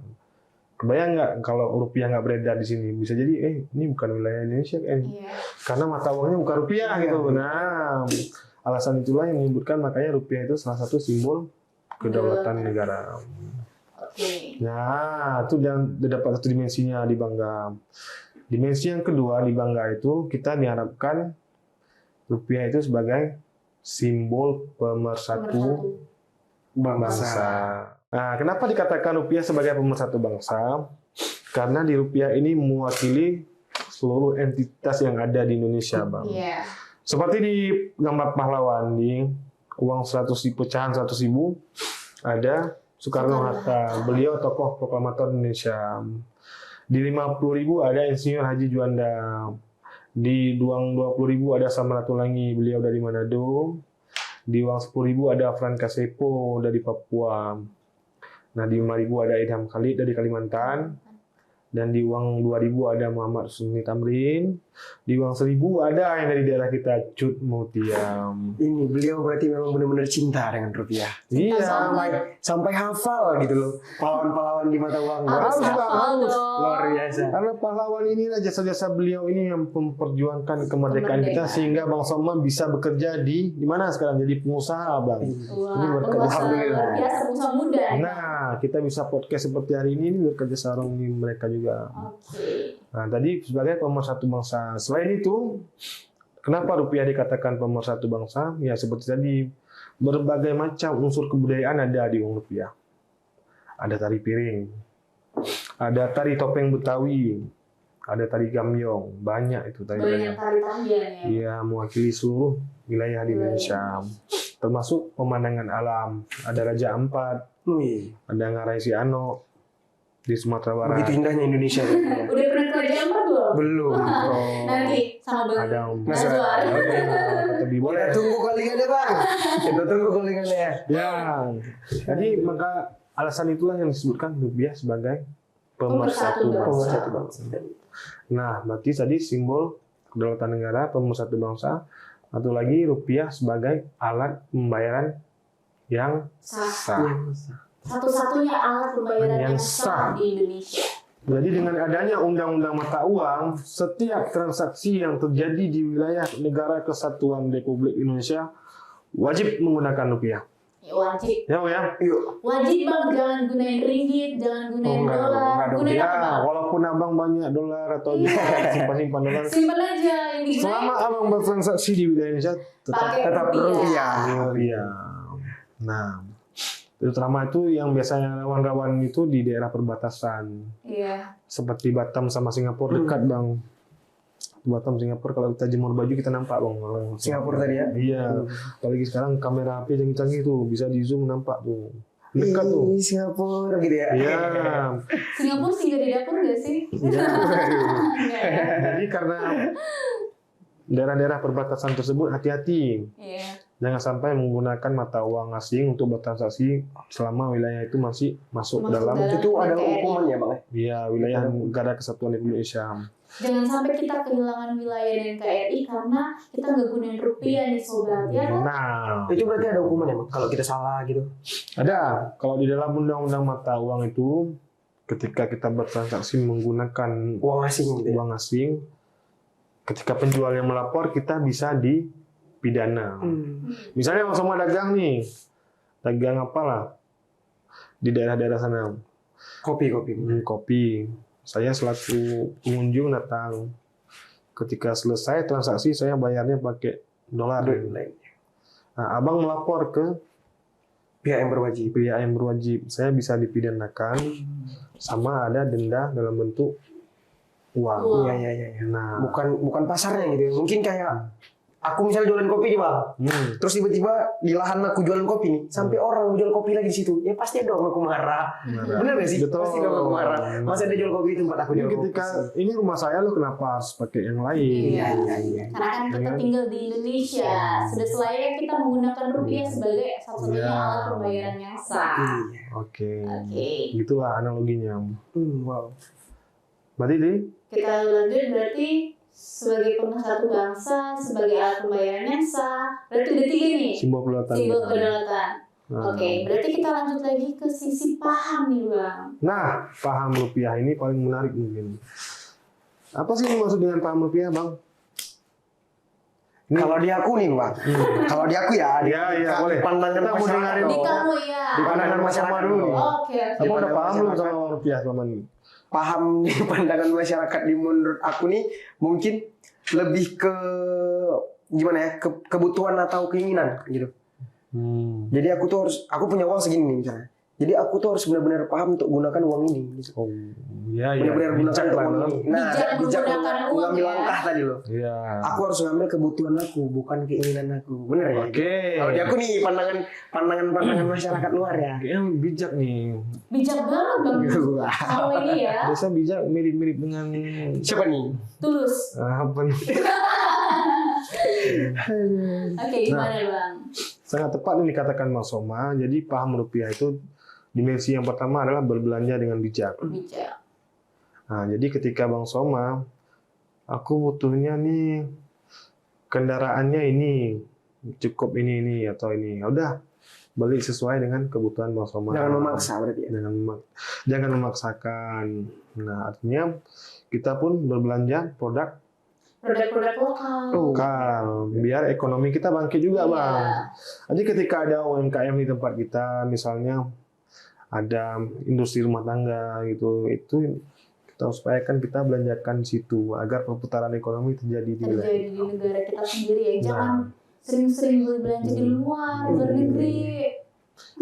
B: Kebayang nggak kalau rupiah nggak beredar di sini? Bisa jadi, ini bukan wilayah Indonesia,
A: Iya.
B: karena mata uangnya bukan rupiah gitu. Nah, alasan itulah yang menyebutkan makanya rupiah itu salah satu simbol kedaulatan negara.
A: Oke.
B: Nah, itu yang dapat satu dimensinya di Bangga. Dimensi yang kedua di Bangga itu kita diharapkan rupiah itu sebagai simbol pemersatu bangsa. Nah, kenapa dikatakan rupiah sebagai pemersatu bangsa? Karena di rupiah ini mewakili seluruh entitas yang ada di Indonesia, Bang.
A: Iya.
B: Seperti di gambar pahlawan, di uang 100 pecahan 100.000 ada Soekarno-Hatta. Beliau tokoh proklamator Indonesia. Di 50.000 ada Insinyur Haji Juanda. Di uang 20.000 ada Samratulangi, beliau dari Manado. Di uang 10.000 ada Fran Kasepo dari Papua. Nah, di 5.000 ada Idham Khalid dari Kalimantan. Dan di uang 2.000 ada Muhammad Suni Tamrin. Di uang 1.000 ada yang dari daerah kita, Cut Mutiam.
C: Ini beliau berarti memang benar-benar cinta dengan rupiah.
B: Iya.
C: Sampai hafal gitu loh. Pahlawan-pahlawan di mata uang.
A: Harus hafal dong.
C: Luar biasa.
B: Karena pahlawan inilah jasa-jasa beliau ini yang memperjuangkan kemerdekaan kita sehingga Bang Somad bisa bekerja di mana sekarang jadi pengusaha, Bang.
A: Wah,
B: Ini berkat
A: pengusaha
C: Alhamdulillah.
A: luar biasa, pengusaha muda.
B: Nah, kita bisa podcast seperti hari ini berkat jasa mereka juga.
A: Oke.
B: Nah, tadi sebagai pemersatu bangsa. Selain itu, kenapa rupiah dikatakan pemersatu bangsa? Ya seperti tadi, berbagai macam unsur kebudayaan ada di uang rupiah. Ada tari piring, ada tari topeng Betawi, ada tari gambyong, banyak itu tari
A: Banyak
B: banyak.
A: tari tarian ya.
B: Iya, mewakili seluruh wilayah di Indonesia. Termasuk pemandangan alam, ada Raja Ampat,
C: Wih,
B: ada Ngarai Si Ano di Sumatera Barat.
C: begitu indahnya Indonesia.
A: Udah pernah ke Raja Ampat belum?
C: Belum.
A: Nanti sama Bang
B: Ada
A: Nazwar.
B: kata Bi, boleh.
C: Kita tunggu callingannya bang. Kita tunggu callingannya.
B: Ya, jadi maka alasan itulah yang disebutkan rupiah sebagai pemersatu
A: Pemersatu
B: bangsa. Nah, berarti tadi simbol kedaulatan negara, pemersatu bangsa, atau lagi rupiah sebagai alat pembayaran yang sah.
A: Satu-satunya alat pembayaran
B: Yang
A: yang sah di Indonesia.
B: Jadi dengan adanya Undang-Undang Mata Uang, setiap transaksi yang terjadi di wilayah negara kesatuan Republik Indonesia wajib menggunakan rupiah.
A: Ya, wajib.
B: Ya, ya.
C: Yuk.
A: Wajib bang, jangan gunain ringgit, jangan gunain
C: enggak,
A: dolar.
C: enggak dong.
A: Gunain
B: Ya,
A: apa bang?
B: walaupun abang banyak dolar atau
A: Iya.
B: simpan dolar,
A: Simpan aja yang digunain.
B: selama abang bertransaksi di wilayah Indonesia
A: Pakai
C: Tetap rupiah.
B: rupiah. Nah, terutama itu yang biasanya rawan-rawan itu di daerah perbatasan.
A: Iya.
B: Seperti Batam sama Singapura dekat, Bang. Batam, Singapura, kalau kita jemur baju kita nampak, Bang.
C: Singapura tadi ya.
B: Iya. Apalagi sekarang kamera HP canggih-canggih tuh, bisa di zoom nampak tuh. Dekat tuh.
C: Ih, Singapura gitu ya.
B: Iya.
A: Singapura singgah di dapur nggak sih?
B: Iya.
A: Nggak ya?
B: Jadi karena daerah-daerah perbatasan tersebut hati-hati.
A: Iya.
B: Jangan sampai menggunakan mata uang asing untuk bertransaksi selama wilayah itu masih masuk
A: Masuk
B: dalam
A: dalam.
C: Itu ada
A: NKRI.
C: hukumannya bang.
B: ya, wilayah negara kesatuan Republik Indonesia.
A: Jangan sampai kita kehilangan wilayah dan NKRI karena kita nggak gunain rupiah nih sobat ya kan?
B: Nah,
C: Itu berarti ada hukumannya bang. Kalau kita salah gitu.
B: ada. Kalau di dalam Undang-Undang Mata Uang itu, ketika kita bertransaksi menggunakan
C: Uang asing gitu ya.
B: uang asing, ketika penjual yang melapor, kita bisa dipidana. Misalnya Bang Somad dagang nih, dagang apalah di daerah-daerah sana,
C: Kopi.
B: kopi. Saya selaku pengunjung datang, ketika selesai transaksi saya bayarnya pakai dolar. Nah, abang melapor ke
C: Pihak yang berwajib.
B: pihak yang berwajib, saya bisa dipidanakan sama ada denda dalam bentuk uang.
A: Uang.
C: Iya.
B: Nah,
C: Bukan pasarnya gitu ya. Mungkin kayak aku misalnya jualan kopi nih bang, terus tiba-tiba di lahan aku jualan kopi nih, sampai orang mau jual kopi lagi di situ, ya pasti dong aku marah. Bener gak sih?
B: Betul.
C: Pasti dong aku marah. Masa dia jual kopi di tempat aku
B: Ini
C: jual kopi?
B: ketika ini rumah saya lo kenapa harus pakai yang lain?
C: Iya.
A: Karena kan kita tinggal di Indonesia, sudah selayaknya kita menggunakan rupiah sebagai satu-satunya
B: Iya.
A: alat pembayaran yang sah.
C: Iya.
B: Oke.
A: Oke.
B: Gitulah analoginya.
C: Wow.
B: Berarti di
A: Kita lanjut berarti sebagai pemersatu bangsa, sebagai alat pembayaran yang sah. Berarti udah 3 nih.
B: simbol kedaulatan.
A: Simbol kedaulatan.
B: Nah.
A: Oke, berarti kita lanjut lagi ke sisi paham nih Bang.
B: Nah, paham rupiah ini paling menarik mungkin. Apa sih yang maksud dengan paham rupiah, Bang? Ini-
C: Kalau di aku nih bang, kalau di aku ya,
B: Iya, iya, boleh.
C: pandangan
B: Kita mau
C: masyarakat.
B: dengerin
A: Di kamu ya.
C: Di pandangan masyarakat
B: dulu nih.
A: Oke, oke.
B: Kamu udah
C: Di
B: paham belum
C: masyarakat.
B: sama rupiah selama ini?
C: Paham di pandangan masyarakat di menurut aku nih mungkin lebih ke gimana ya, kebutuhan atau keinginan gitu. Jadi aku tuh harus, aku punya uang segini nih misalnya. Jadi aku tuh harus benar-benar paham untuk gunakan uang ini. Gitu.
B: Oh, iya, iya.
C: Benar-benar gunakan
B: Bijak
C: untuk
B: lah,
C: uang
B: Bang.
C: ini. Nah,
A: Bijak
C: bijak
A: menggunakan uang
C: mengambil
A: ya.
C: langkah tadi loh.
B: Iya.
C: Aku harus ngambil kebutuhan aku, bukan keinginan aku. Bener ya?
B: Oke.
C: Kalau di aku nih pandangan masyarakat luar ya.
B: Kayaknya bijak nih.
A: Bijak banget Bang. Kamu ini ya.
B: Biasa bijak mirip-mirip dengan
C: Siapa nih?
A: Tulus.
B: apa nih?
A: Oke, gimana Bang?
B: Sangat tepat ini dikatakan Bang Soma. Jadi paham rupiah itu dimensi yang pertama adalah berbelanja dengan bijak.
A: Bijak.
B: Nah, jadi ketika Bang Soma, aku butuhnya nih kendaraannya ini, cukup ini atau ini. Ya udah, beli sesuai dengan kebutuhan Bang Soma.
C: Jangan memaksa berarti ya.
B: Jangan memaksakan. Nah, artinya kita pun berbelanja produk
A: Produk-produk lokal.
B: lokal biar ekonomi kita bangkit juga,
A: Iya.
B: Bang. Jadi ketika ada UMKM di tempat kita, misalnya ada industri rumah tangga gitu, itu kita upayakan kita belanjakan di situ agar perputaran ekonomi terjadi di wilayah.
A: Terjadi di negara kita sendiri ya. Jangan
B: Nah.
A: sering-sering beli belanja di luar negeri.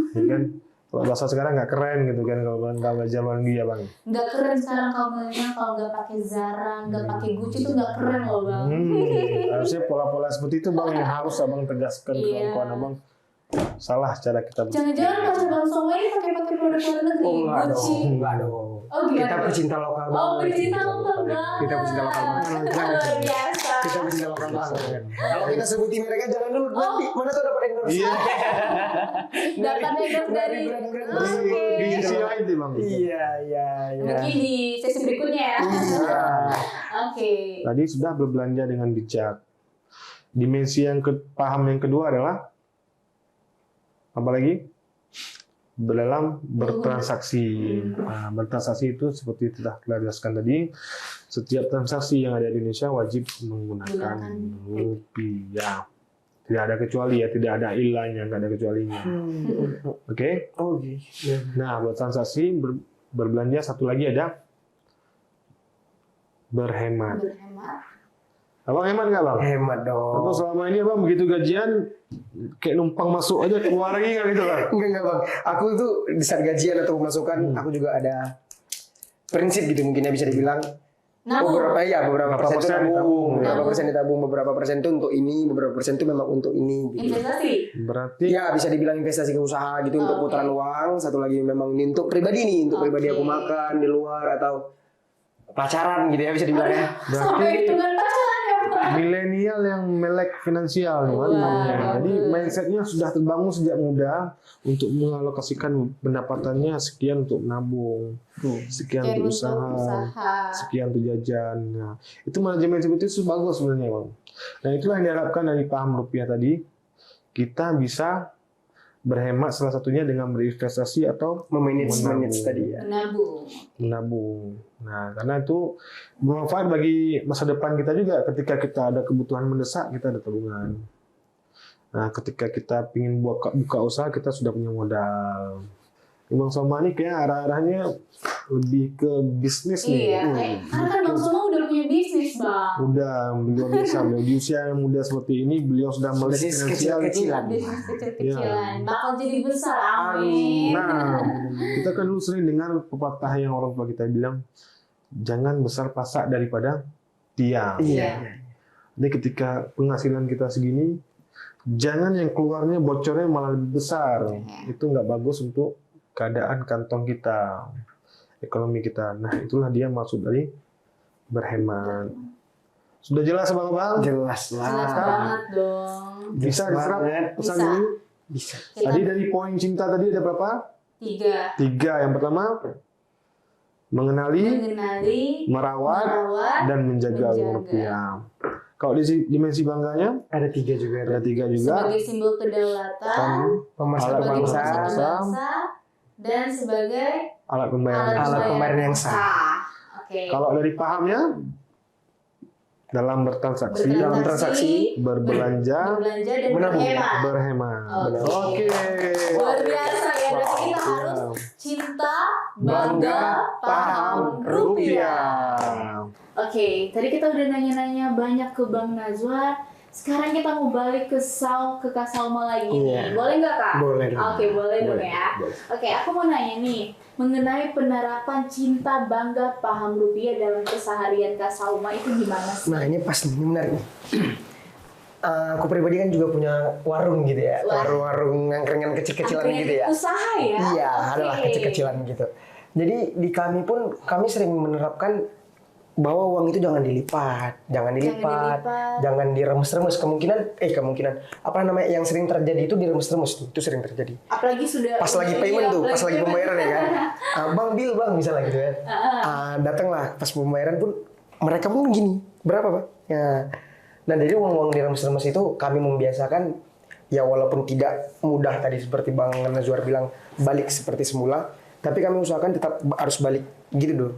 B: Ya kan? Kalau bahasa sekarang nggak keren gitu kan kalau belajar luar negeri ya, Bang.
A: Nggak keren sekarang kalau milenial kalau nggak pakai Zara, nggak pakai Gucci itu nggak keren loh Bang.
B: Harusnya pola-pola seperti itu, Bang, yang harus Abang tegaskan ke
A: Iya.
B: kawan-kawan Abang. Salah cara kita
A: Jangan-jangan pas Bang Soma ini pakai produk luar negeri,
C: Oh enggak
A: Gucci.
C: dong, enggak dong.
A: Oh gimana?
C: Kita pecinta lokal banget.
A: Oh pecinta lokal banget.
C: Kita pecinta lokal banget.
A: Luar biasa.
C: Kita pecinta lokal banget. Kalau kita sebutin mereka jangan dulu.
A: Oh.
C: Nanti mana tuh dapat endorse?
B: Iya.
A: Dapat endorse dari.
C: brand-brand.
A: Oke.
B: di sisi lain tuh, Bang.
C: Iya.
A: Mungkin di sesi berikutnya ya.
C: Iya.
A: Oke.
B: Tadi sudah berbelanja dengan bijak. Dimensi yang paham yang kedua adalah apa lagi? Dalam bertransaksi. Nah, bertransaksi itu seperti telah kita jelaskan tadi, setiap transaksi yang ada di Indonesia wajib menggunakan rupiah. Tidak ada kecuali ya, tidak ada ilahnya, nggak ada kecualinya. Oke?
C: Oh gitu.
B: Nah, bertransaksi, berbelanja, satu lagi ada berhemat.
A: Berhemat.
B: Abang hemat nggak, Bang?
C: Hemat dong.
B: Atau selama ini Abang begitu gajian kayak numpang masuk aja keluar lagi nggak gitu, Bang?
C: Enggak bang. Aku tuh di saat gajian atau pemasukan, aku juga ada prinsip gitu mungkin ya bisa dibilang.
A: Nabung.
C: Beberapa
B: Berapa
C: persen itu
B: persen
C: nabung,
B: ditabung,
C: beberapa
A: ya.
C: persen ditabung, beberapa persen itu untuk ini, beberapa persen itu memang untuk ini. Gitu.
A: Investasi.
B: Berarti
C: Ya bisa dibilang investasi ke usaha gitu untuk
A: Oke.
C: putaran uang. Satu lagi memang ini untuk pribadi nih, untuk pribadi aku
A: Oke.
C: makan di luar atau pacaran gitu ya bisa dibilang ya.
A: Sampai hitungan pacaran ya Pak.
B: milenial yang melek finansial nih, Bang.
A: Wah,
B: Jadi
A: bagus.
B: mindsetnya sudah terbangun sejak muda untuk mengalokasikan pendapatannya sekian untuk menabung, sekian
A: Kayak
B: untuk
A: untuk
B: usaha,
A: usaha.
B: sekian untuk jajan. Nah, itu manajemen seperti itu bagus sebenarnya, Bang. Nah, itulah yang diharapkan dari paham rupiah tadi. Kita bisa berhemat salah satunya dengan berinvestasi atau
C: Memanage
B: Menabung.
C: tadi ya.
A: Menabung.
B: menabung. Nah, karena itu bermanfaat bagi masa depan kita juga. Ketika kita ada kebutuhan mendesak, kita ada tabungan. Nah, ketika kita ingin buka usaha, kita sudah punya modal. Bang Soma ini kayak arah-arahnya lebih ke bisnis nih.
A: Iya. Karena kan Bang Soma udah punya bisnis Bang.
B: Udah, beliau bisa. Beliau di usia yang muda seperti ini, beliau sudah melek
C: Bisnis
B: finansial itu.
C: kecil-kecilan.
A: Bisnis kecil-kecilan.
B: Iya.
A: Bakal jadi besar. Amin.
B: Nah, kita kan dulu sering dengar pepatah yang orang tua kita bilang, jangan besar pasak daripada tiang.
C: Iya.
B: Jadi ketika penghasilan kita segini, jangan yang keluarnya bocornya malah lebih besar. Itu nggak bagus untuk keadaan kantong kita, ekonomi kita. Nah, itulah dia maksud dari berhemat. Sudah jelas Bang Bang?
C: Jelas lah.
A: Jelas banget dong.
B: Bisa diserap pesan
A: Bisa.
B: ini?
C: Bisa.
B: Tadi dari poin cinta tadi ada berapa?
A: 3.
B: 3. Yang pertama, mengenali, merawat, dan menjaga uang rupiah. Kalau di dimensi bangganya
C: Ada 3 juga.
B: ada 3 juga.
A: Sebagai simbol kedaulatan,
B: Kan,
C: Pemersatu
B: Alat
A: sebagai
C: bangsa.
A: pemersatu bangsa, dan sebagai
B: alat pembayaran.
C: Alat pembayaran yang sah.
A: Oke.
B: Kalau dari pahamnya, dalam bertransaksi,
A: Bertransaksi,
B: berbelanja,
A: berbelanja dan
C: Menabung.
A: berhemat.
B: berhemat.
A: Oke.
B: Oke.
A: Luar biasa ya, berarti kita harus cinta, bangga, paham rupiah. Oke, tadi kita udah nanya-nanya banyak ke Bang Nazwar. Sekarang kita mau balik ke Kak Salma lagi nih.
C: Iya.
A: Boleh nggak Kak?
C: Boleh dong.
A: Oke, boleh dong ya.
C: Boleh.
A: Oke, aku mau nanya nih mengenai penerapan cinta, bangga, paham rupiah dalam keseharian Kak Salma itu gimana sih?
C: Nah ini pas nih, ini menarik nih. Aku pribadi kan juga punya warung gitu ya,
A: Wah.
C: warung angkringan kecil-kecilan
A: Angkringan
C: gitu ya.
A: Usaha ya?
C: Iya,
A: Oke.
C: adalah kecil-kecilan gitu. Jadi di kami pun kami sering menerapkan bahwa uang itu jangan dilipat, jangan diremes-remes. Kemungkinan apa namanya yang sering terjadi itu diremes-remes itu sering terjadi.
A: Apalagi sudah
C: Pas lagi payment tuh, pas lagi pembayaran ya kan. Bang bill bang misalnya gitu kan. Datanglah pas pembayaran pun mereka pun gini, berapa Pak? Ya. Nah dari uang-uang diremes-remes itu kami membiasakan ya walaupun tidak mudah tadi seperti Bang Nazwar bilang balik seperti semula, tapi kami usahakan tetap harus balik gitu dulu.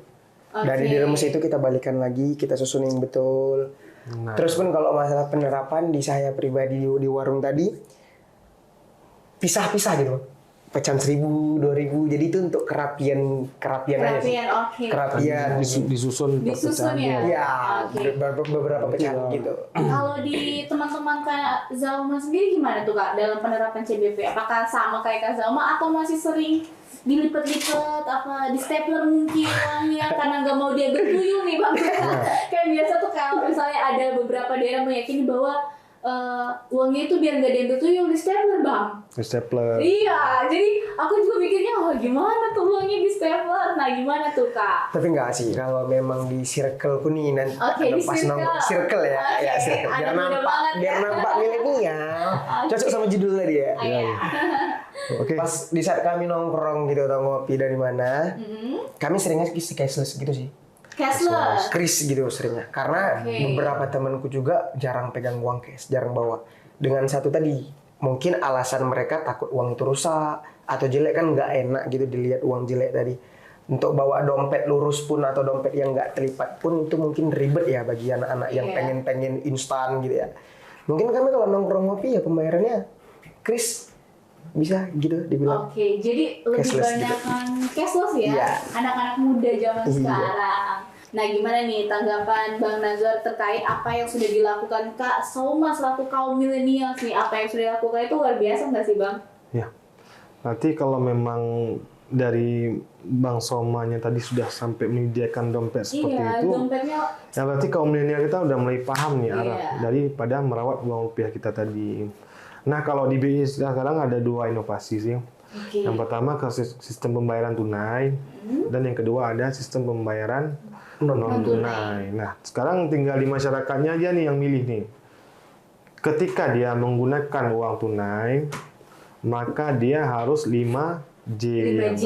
C: Dari diremes itu kita balikan lagi, kita susunin betul.
B: Nah.
C: Terus pun kalau masalah penerapan di saya pribadi di warung tadi pisah-pisah gitu. Pecahan 1.000, 2.000. Jadi itu untuk kerapian aja sih.
A: oke.
C: Kerapian
B: Disusun
A: Disusun ya?
C: ya,
A: Oke.
C: beberapa pecahan gitu.
A: Kalau di teman-teman Kak Zalma sendiri gimana tuh Kak dalam penerapan CBP? Apakah sama kayak Kak Zalma atau masih sering dilipat-lipat apa di stapler mungkin uangnya karena nggak mau dia bertuyul nih Bang? Kayak biasa tuh kalau misalnya ada beberapa daerah meyakini bahwa uangnya itu biar nggak ada yang bertuyul di stapler Bang.
B: Stapler.
A: Iya, jadi aku juga mikirnya gimana tuh uangnya di stapler? Nah gimana tuh Kak?
C: Tapi enggak sih, kalau memang di circle kuningan
A: Oke, di circle.
C: ya,
A: Oke,
C: ya circle.
A: ada muda banget
C: Biar
A: ya.
C: nampak milenial.
A: Oke.
C: Cocok sama judul tadi ya.
A: Iya.
B: Oke.
C: Pas di saat kami nongkrong gitu atau ngopi dari mana,
A: Mm-mm.
C: kami seringnya cashless gitu sih.
A: Cashless.
C: Kris gitu seringnya. Karena
A: Oke.
C: beberapa temanku juga jarang pegang uang cash, jarang bawa. Dengan satu tadi, mungkin alasan mereka takut uang itu rusak atau jelek kan nggak enak gitu dilihat uang jelek tadi. Untuk bawa dompet lurus pun atau dompet yang nggak terlipat pun itu mungkin ribet ya bagi anak-anak yang
A: Iya.
C: pengen instan gitu ya. Mungkin kami kalau nongkrong ngopi ya pembayarannya kris bisa gitu dibilang.
A: Oke, jadi lebih
C: Cashless
A: banyakkan cashless ya,
C: Iya.
A: anak-anak muda zaman
C: Iya.
A: sekarang. Nah, gimana nih tanggapan Bang Nazwar terkait apa yang sudah dilakukan Kak Salma selaku kaum milenial nih? Apa yang sudah dilakukan itu luar biasa nggak sih Bang?
B: Ya. Nanti kalau memang dari Bang Somanya tadi sudah sampai menyediakan dompet seperti
A: Iya,
B: itu,
A: dompetnya
B: ya berarti kaum milenial kita udah mulai paham nih arah
A: Iya.
B: daripada merawat uang rupiah kita tadi. Nah kalau di BI sekarang ada 2 inovasi sih.
A: oke.
B: Yang pertama ke sistem pembayaran tunai dan yang kedua ada sistem pembayaran non tunai. Nah sekarang tinggal di masyarakatnya aja nih yang milih nih. Ketika dia menggunakan uang tunai, maka dia harus 5J.
A: 5J.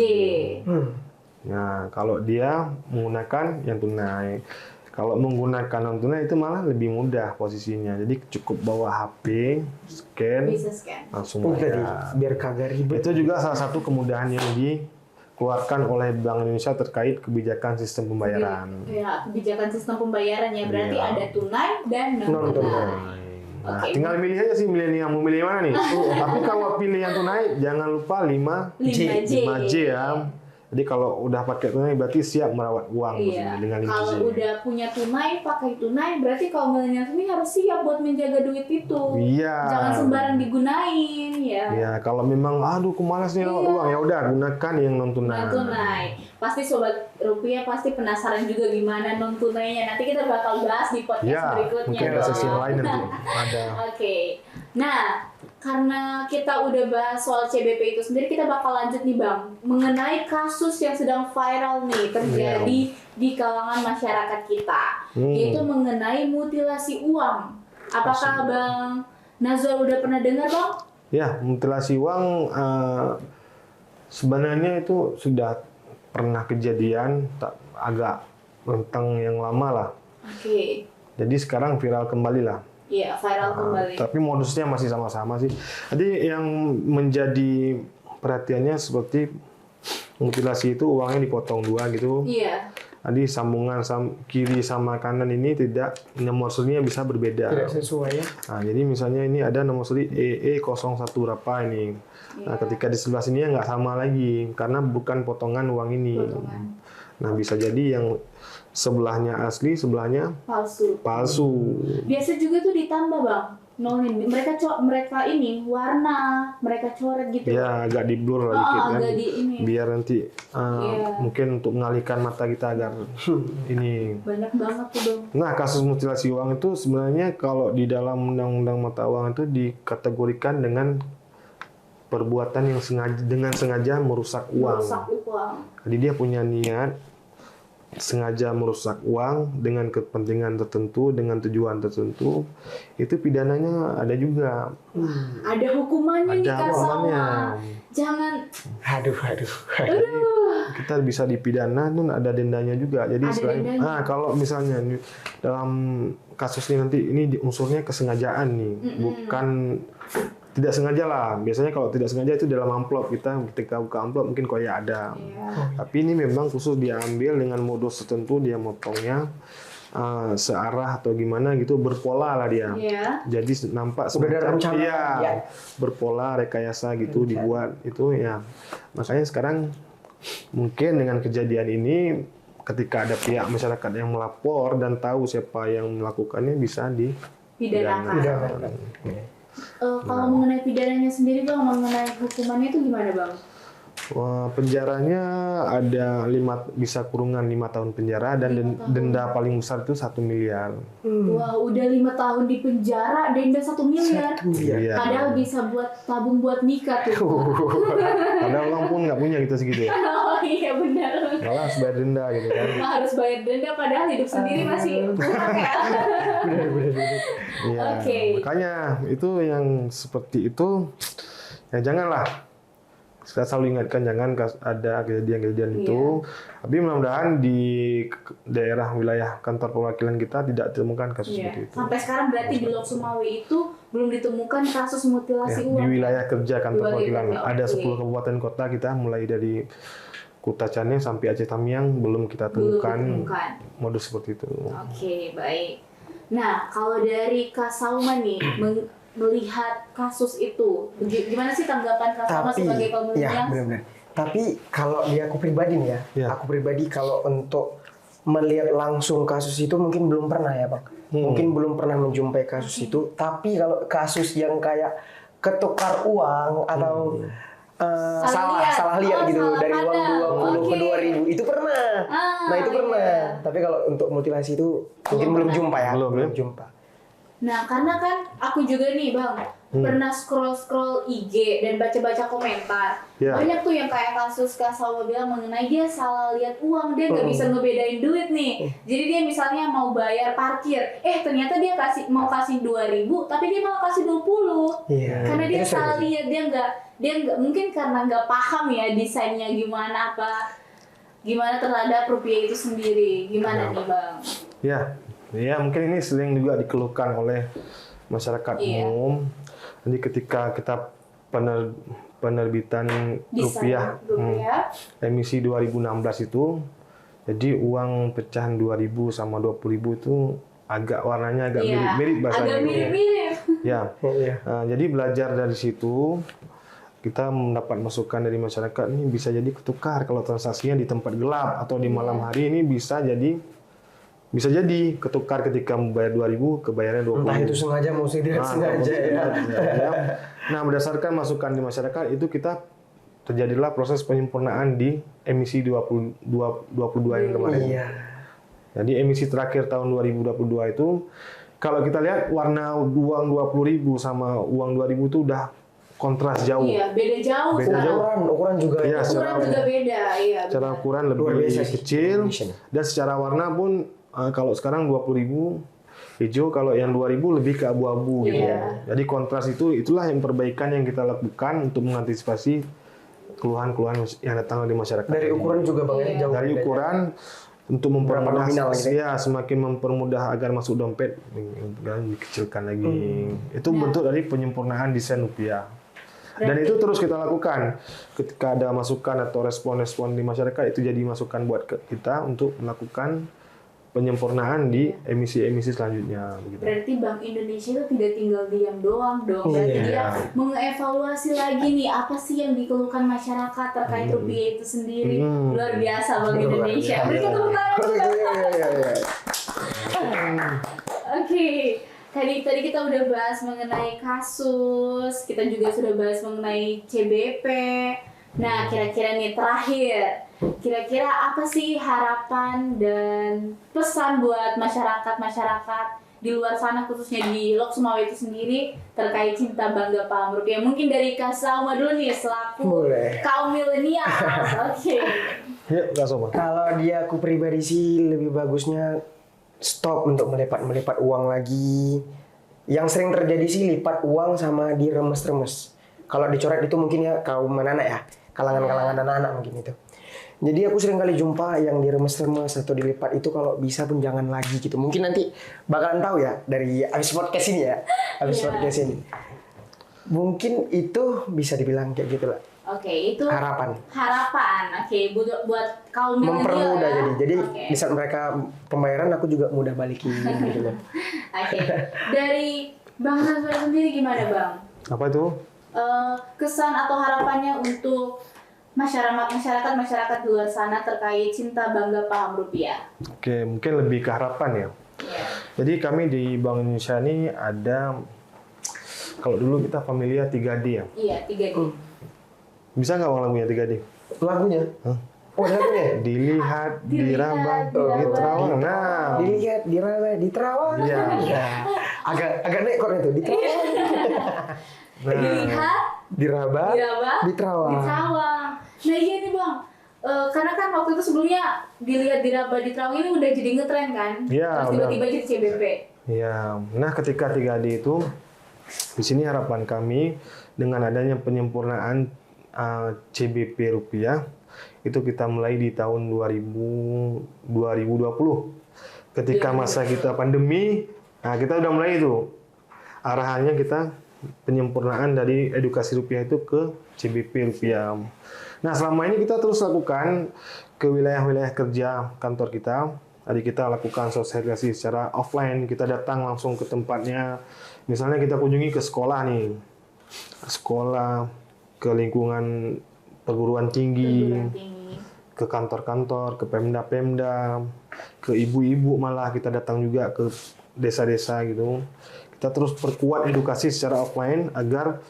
B: Nah, kalau dia menggunakan yang tunai. Kalau menggunakan non tunai itu malah lebih mudah posisinya. Jadi cukup bawa HP, scan,
A: Bisa scan.
B: langsung
C: Udah
B: bayar.
C: biar kagak ribet.
B: Itu juga salah satu kemudahan yang dikeluarkan oleh Bank Indonesia terkait kebijakan sistem pembayaran.
A: Ya, kebijakan sistem pembayaran ya. Berarti
B: Iya.
A: ada tunai dan non
C: Non-tunai.
A: tunai.
B: Nah,
A: Oke.
B: tinggal milih aja sih milenial mau milih mana nih. Tapi kalau pilih yang tunai jangan lupa 5J
A: 5J.
B: ya. Jadi kalau udah pakai tunai berarti siap merawat uang
A: Iya.
B: maksudnya, dengan
A: Kalau
B: gizi.
A: udah punya tunai, pakai tunai, berarti kalau milenial ini harus siap buat menjaga duit itu.
B: Iya.
A: Jangan sembarang digunain ya.
B: Ya, kalau memang aduh aku malas nih rawat
A: Iya.
B: uang, ya udah gunakan yang non tunai.
A: Non tunai. Pasti sobat rupiah pasti penasaran juga gimana non tunainya. Nanti kita bakal bahas di podcast
B: Ya,
A: berikutnya.
B: mungkin ada
A: dong.
B: sesi lain nanti ada.
A: Oke. Nah, karena kita udah bahas soal CBP itu sendiri, kita bakal lanjut nih Bang, mengenai kasus yang sedang viral nih terjadi di kalangan masyarakat kita, yaitu mengenai mutilasi uang. Apakah Bang Nazwar udah pernah dengar Bang?
B: Ya, mutilasi uang sebenarnya itu sudah pernah kejadian agak rentang yang lama lah.
A: Oke.
B: Jadi sekarang viral kembali lah.
A: Iya, viral kembali.
B: Tapi modusnya masih sama-sama sih. Jadi yang menjadi perhatiannya seperti mutilasi itu uangnya dipotong dua gitu.
A: Iya.
B: Jadi sambungan kiri sama kanan ini tidak, nomor serinya bisa berbeda.
C: Tidak sesuai ya.
B: Nah, jadi misalnya ini ada nomor seri EE01 berapa ini. Nah, ketika di sebelah sini nggak sama lagi karena bukan potongan uang ini.
A: Potongan.
B: Nah, bisa jadi yang sebelahnya asli, sebelahnya
A: Palsu.
B: palsu.
A: Biasa juga tuh ditambah Bang. Nolin. Mereka ini warna, mereka coret gitu.
B: Ya, agak di blur lah dikit kan.
A: agak di ini.
B: Biar nanti
A: Iya.
B: mungkin untuk mengalihkan mata kita agar ini.
A: Banyak banget tuh Bang.
B: Nah, kasus mutilasi uang itu sebenarnya kalau di dalam undang-undang mata uang itu dikategorikan dengan perbuatan yang sengaja merusak uang.
A: Merusak uang.
B: Jadi dia punya niat sengaja merusak uang dengan kepentingan tertentu, dengan tujuan tertentu, itu pidananya ada juga.
A: Ada hukumannya nih
B: Ada
A: Kak
B: hukumannya.
A: Salma. Jangan.
C: Aduh.
B: Kita bisa dipidana tuh ada dendanya juga. Jadi
A: Ada dendanya.
B: kalau misalnya dalam kasus ini nanti ini unsurnya kesengajaan nih, bukan tidak sengaja lah. Biasanya kalau tidak sengaja itu dalam amplop, kita ketika buka amplop mungkin kok ya ada.
A: Iya.
B: Tapi ini memang khusus diambil dengan modus tertentu, dia motongnya searah atau gimana gitu, berpola lah dia.
A: Iya.
B: Jadi nampak
C: Udah ada rencana,
B: iya,
C: ya.
B: berpola, rekayasa gitu dibuat itu ya. Makanya sekarang mungkin dengan kejadian ini ketika ada pihak masyarakat yang melapor dan tahu siapa yang melakukannya bisa
A: Pidanakan.
C: Pidanakan.
A: Kalau mengenai pidananya sendiri Bang, mengenai hukumannya itu gimana Bang?
B: Wah, penjaranya ada bisa kurungan 5 tahun penjara dan denda paling besar itu 1 miliar.
A: Wah, udah 5 tahun di penjara, denda 1 miliar.
B: Iya.
A: Padahal bisa buat tabung buat nikah tuh.
B: Padahal orang pun nggak punya gitu segitu ya.
A: Oh iya benar.
B: Malah harus bayar denda gitu kan.
A: Nah, harus bayar denda padahal hidup sendiri masih kurang ya.
B: Iya.
A: Oke.
B: Makanya itu yang seperti itu ya janganlah. Saya selalu ingatkan jangan ada kejadian-kejadian itu. Tapi mudah-mudahan di daerah wilayah kantor perwakilan kita tidak ditemukan kasus
A: Iya.
B: seperti itu.
A: Sampai sekarang berarti di Lok Sumawe itu belum ditemukan kasus
B: Ya,
A: mutilasi
B: di
A: uang.
B: wilayah kerja kantor
A: Wilayah
B: perwakilan
A: kerja,
B: ada
A: oke.
B: 10 kabupaten kota kita mulai dari Kuta Cane sampai Aceh Tamiang belum kita
A: Belum
B: temukan
A: ditemukan.
B: modus seperti itu.
A: Oke, baik. Nah, kalau dari Kak Salma nih melihat kasus itu, gimana sih tanggapan Kak Salma sebagai
C: ya
A: komunitas?
C: benar-benar. Tapi kalau di aku pribadi nih
B: Ya.
C: aku pribadi kalau untuk melihat langsung kasus itu mungkin belum pernah ya Bang. Mungkin belum pernah menjumpai kasus itu. Tapi kalau kasus yang kayak ketukar uang atau salah lihat gitu
A: salah
C: dari uang
A: pandang.
C: 20 ke
A: Oke.
C: 2000 itu pernah. Nah itu pernah.
A: iya.
C: Tapi kalau untuk mutilasi itu mungkin belum
A: pernah.
C: jumpa ya.
B: Belum, ya?
C: Belum jumpa.
A: Nah, karena kan aku juga nih Bang, pernah scroll IG dan baca-baca komentar.
B: Ya.
A: Banyak tuh yang kayak kasus Kak Salma bilang mengenai dia salah lihat uang, dia nggak bisa ngebedain duit nih. Jadi dia misalnya mau bayar parkir, ternyata dia mau kasih 2.000, tapi dia malah kasih 20.
C: Iya.
A: Karena dia
C: Itu sering
A: salah
C: sih.
A: lihat, dia nggak mungkin karena nggak paham ya desainnya gimana terhadap rupiah itu sendiri. Gimana nih Bang?
B: Ya mungkin ini sering juga dikeluhkan oleh masyarakat
A: Iya.
B: umum. Jadi ketika kita penerbitan
A: Desain rupiah.
B: emisi 2016 itu, jadi uang pecahan 2.000 sama 20.000 itu agak warnanya agak mirip-mirip bahasanya.
A: Agak mirip-mirip.
B: Ya.
C: Iya.
B: Nah, jadi belajar dari situ, kita mendapat masukan dari masyarakat ini bisa jadi ketukar kalau transaksinya di tempat gelap atau di malam hari ini bisa jadi ketukar ketika membayar 2.000 kebayarnya 20.000.
C: Entah itu sengaja mau tidak sengaja ya.
B: Nah, berdasarkan masukan di masyarakat itu kita terjadilah proses penyempurnaan di emisi 2022 yang kemarin.
C: Iya.
B: Jadi emisi terakhir tahun 2022 itu kalau kita lihat warna uang 20.000 sama uang 2.000 itu udah kontras jauh.
A: Iya, beda jauh.
B: Beda jauh.
C: Ukuran juga.
B: Iya,
A: Ukuran juga beda. Iya.
B: Secara
A: benar.
B: ukuran
C: Luar
B: lebih
C: biasa sih.
B: kecil dan secara warna pun kalau sekarang 20.000 hijau, kalau yang 2.000 lebih ke abu-abu gitu.
A: Iya.
B: Jadi kontras itulah yang perbaikan yang kita lakukan untuk mengantisipasi keluhan-keluhan yang datang dari masyarakat.
C: Dari ukuran juga Bang
A: Iya.
C: jauh.
B: Dari
C: bedanya.
B: ukuran untuk mempermudah
C: nominal gitu
B: ya, semakin mempermudah agar masuk dompet dan dikecilkan lagi. Itu bentuk dari penyempurnaan desain rupiah. Dan itu terus kita lakukan ketika ada masukan atau respon-respon di masyarakat, itu jadi masukan buat kita untuk melakukan penyempurnaan di emisi-emisi selanjutnya begitu.
A: Berarti Bank Indonesia itu tidak tinggal diam doang dong. Berarti
C: Iya.
A: dia mengevaluasi lagi nih apa sih yang dikeluhkan masyarakat terkait rupiah itu sendiri. Luar biasa Bank Indonesia. Berikan tepuk tangan.
C: Iya.
A: Oke. Tadi kita udah bahas mengenai kasus, kita juga sudah bahas mengenai CBP. Nah, kira-kira nih terakhir, kira-kira apa sih harapan dan pesan buat masyarakat di luar sana, khususnya di Lok Sumawe itu sendiri terkait cinta bangga paham rupiah? Mungkin dari Kak Salma dulu nih selaku
C: Boleh.
A: kaum milenial. Oke.
B: Ya, Kak Soma.
C: Kalau dia aku pribadi sih lebih bagusnya stop untuk melipat uang lagi. Yang sering terjadi sih lipat uang sama diremes-remes. Kalau dicoret itu mungkin ya kaum anak-anak ya, kalangan-kalangan anak-anak mungkin itu. Jadi aku sering kali jumpa yang diremes-remes atau dilipat itu, kalau bisa pun jangan lagi gitu. Mungkin nanti bakalan tahu ya dari abis podcast ini ya, podcast ini. Mungkin itu bisa dibilang kayak gitu lah.
A: Oke, itu
C: Harapan.
A: Oke, buat kaum milenial
C: Mempermudah
A: ya.
C: jadi
A: Oke.
C: di saat mereka pembayaran aku juga mudah balikin gitu loh.
A: Oke. Dari Bang Nasir sendiri gimana, Bang?
B: Apa itu?
A: Kesan atau harapannya untuk masyarakat di luar sana terkait cinta bangga paham rupiah.
B: Oke, mungkin lebih ke harapan ya.
A: Iya.
B: Jadi kami di Bank Indonesia ini ada, kalau dulu kita familiar 3D ya.
A: Iya, 3D.
B: Bisa nggak Bang lagunya 3D?
C: Lagunya?
B: Hah?
C: Oh, lagunya?
B: Dilihat,
A: Dilihat,
B: diraba,
A: diraba,
B: diterawang. Nah,
C: Dilihat, diraba, diterawang.
B: Iya.
C: Ya. Agak nekor itu, diterawang.
A: Dilihat,
C: Diraba,
A: diraba,
C: diterawang.
A: ditrawang. Nah iya nih Bang, karena kan waktu itu sebelumnya dilihat diraba ditrawang ini udah jadi ngetren kan?
B: Iya,
A: Terus
B: udah.
A: tiba-tiba jadi CBP.
B: ya. Nah, ketika 3D itu, di sini harapan kami dengan adanya penyempurnaan CBP rupiah, itu kita mulai di tahun 2020. Ketika masa kita pandemi, nah kita udah mulai itu. Arahannya kita penyempurnaan dari edukasi rupiah itu ke CBP rupiah. Nah, selama ini kita terus lakukan ke wilayah-wilayah kerja kantor kita. Tadi kita lakukan sosialisasi secara offline, kita datang langsung ke tempatnya. Misalnya kita kunjungi ke sekolah nih, ke lingkungan perguruan tinggi,
A: Perguruan tinggi.
B: ke kantor-kantor, ke pemda-pemda, ke ibu-ibu, malah kita datang juga ke desa-desa gitu. Kita terus perkuat edukasi secara offline agar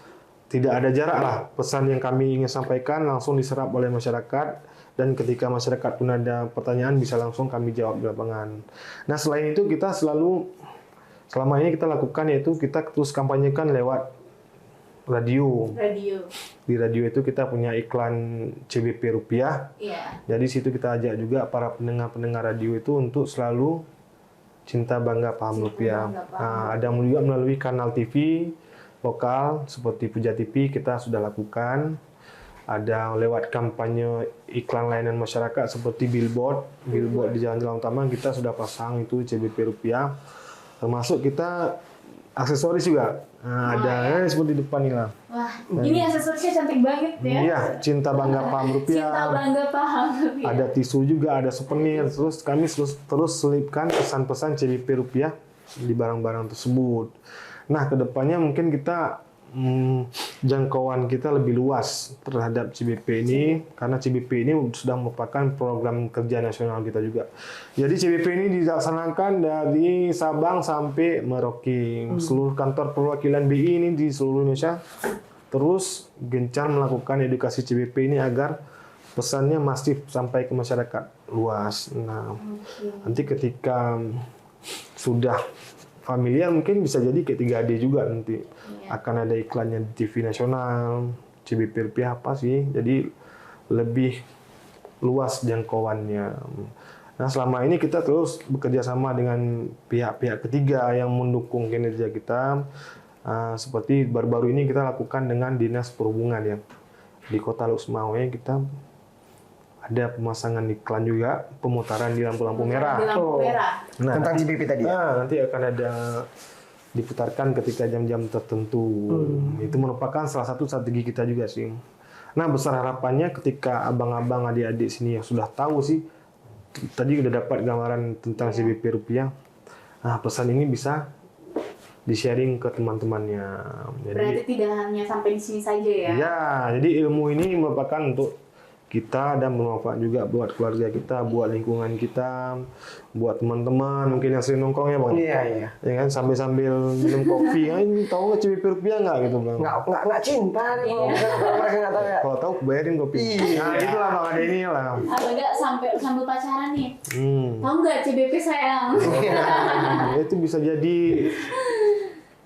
B: tidak ada jarak lah. Pesan yang kami ingin sampaikan langsung diserap oleh masyarakat, dan ketika masyarakat pun ada pertanyaan bisa langsung kami jawab di lapangan. Nah, selain itu kita selama ini kita lakukan yaitu kita terus kampanyekan lewat radio. Di radio itu kita punya iklan CBP rupiah.
A: Iya.
B: Jadi situ kita ajak juga para pendengar radio itu untuk selalu cinta bangga paham rupiah.
A: bangga paham
B: Nah, ada juga melalui kanal TV lokal seperti Puja TV kita sudah lakukan. Ada lewat kampanye iklan layanan masyarakat seperti billboard di jalan-jalan utama kita sudah pasang itu CBP rupiah. Termasuk kita aksesoris juga. Nah, ada seperti di depan ini lah.
A: Wah, ini aksesorisnya cantik banget ya.
B: Iya, cinta bangga paham rupiah.
A: Cinta bangga paham rupiah.
B: Ada tisu juga, ada souvenir. Terus kami terus selipkan pesan-pesan CBP rupiah di barang-barang tersebut. Nah, kedepannya mungkin kita jangkauan kita lebih luas terhadap CBP ini karena CBP ini sudah merupakan program kerja nasional kita juga. Jadi CBP ini dilaksanakan dari Sabang sampai Merauke. Seluruh kantor perwakilan BI ini di seluruh Indonesia terus gencar melakukan edukasi CBP ini agar pesannya masif sampai ke masyarakat luas. Nah, nanti ketika sudah familiar mungkin bisa jadi kayak 3D juga nanti. Akan ada iklannya di TV nasional, CBP rupiah apa sih. Jadi lebih luas jangkauannya. Nah, selama ini kita terus bekerja sama dengan pihak-pihak ketiga yang mendukung kinerja kita. Seperti baru-baru ini kita lakukan dengan Dinas Perhubungan ya. Di Kota Lok Sumawwe kita ada pemasangan iklan juga, pemutaran di lampu-lampu merah.
A: Di lampu merah.
B: Nah,
C: Tentang CBP tadi ya?
B: nanti akan ada diputarkan ketika jam-jam tertentu. Itu merupakan salah satu strategi kita juga sih. Nah, besar harapannya ketika abang-abang adik-adik sini yang sudah tahu sih, tadi udah dapat gambaran tentang CBP rupiah. Nah, pesan ini bisa di-sharing ke teman-temannya.
A: Berarti tidak hanya sampai di sini saja ya?
B: Ya, jadi ilmu ini merupakan untuk kita dan bermanfaat juga buat keluarga kita, buat lingkungan kita, buat teman-teman mungkin yang sering nongkrong ya bang.
C: Iya, iya.
B: Ya kan sambil minum kopi, tahu nggak CBP rupiah nggak gitu bang?
C: Nggak cinta nih kalau mereka nggak tahu ya.
B: Kalau tahu bayarin kopi.
C: Iya.
B: Nah itulah bang, ada ini lah.
A: Atau enggak sambil pacaran nih? Tahu nggak CBP sayang?
B: Itu bisa jadi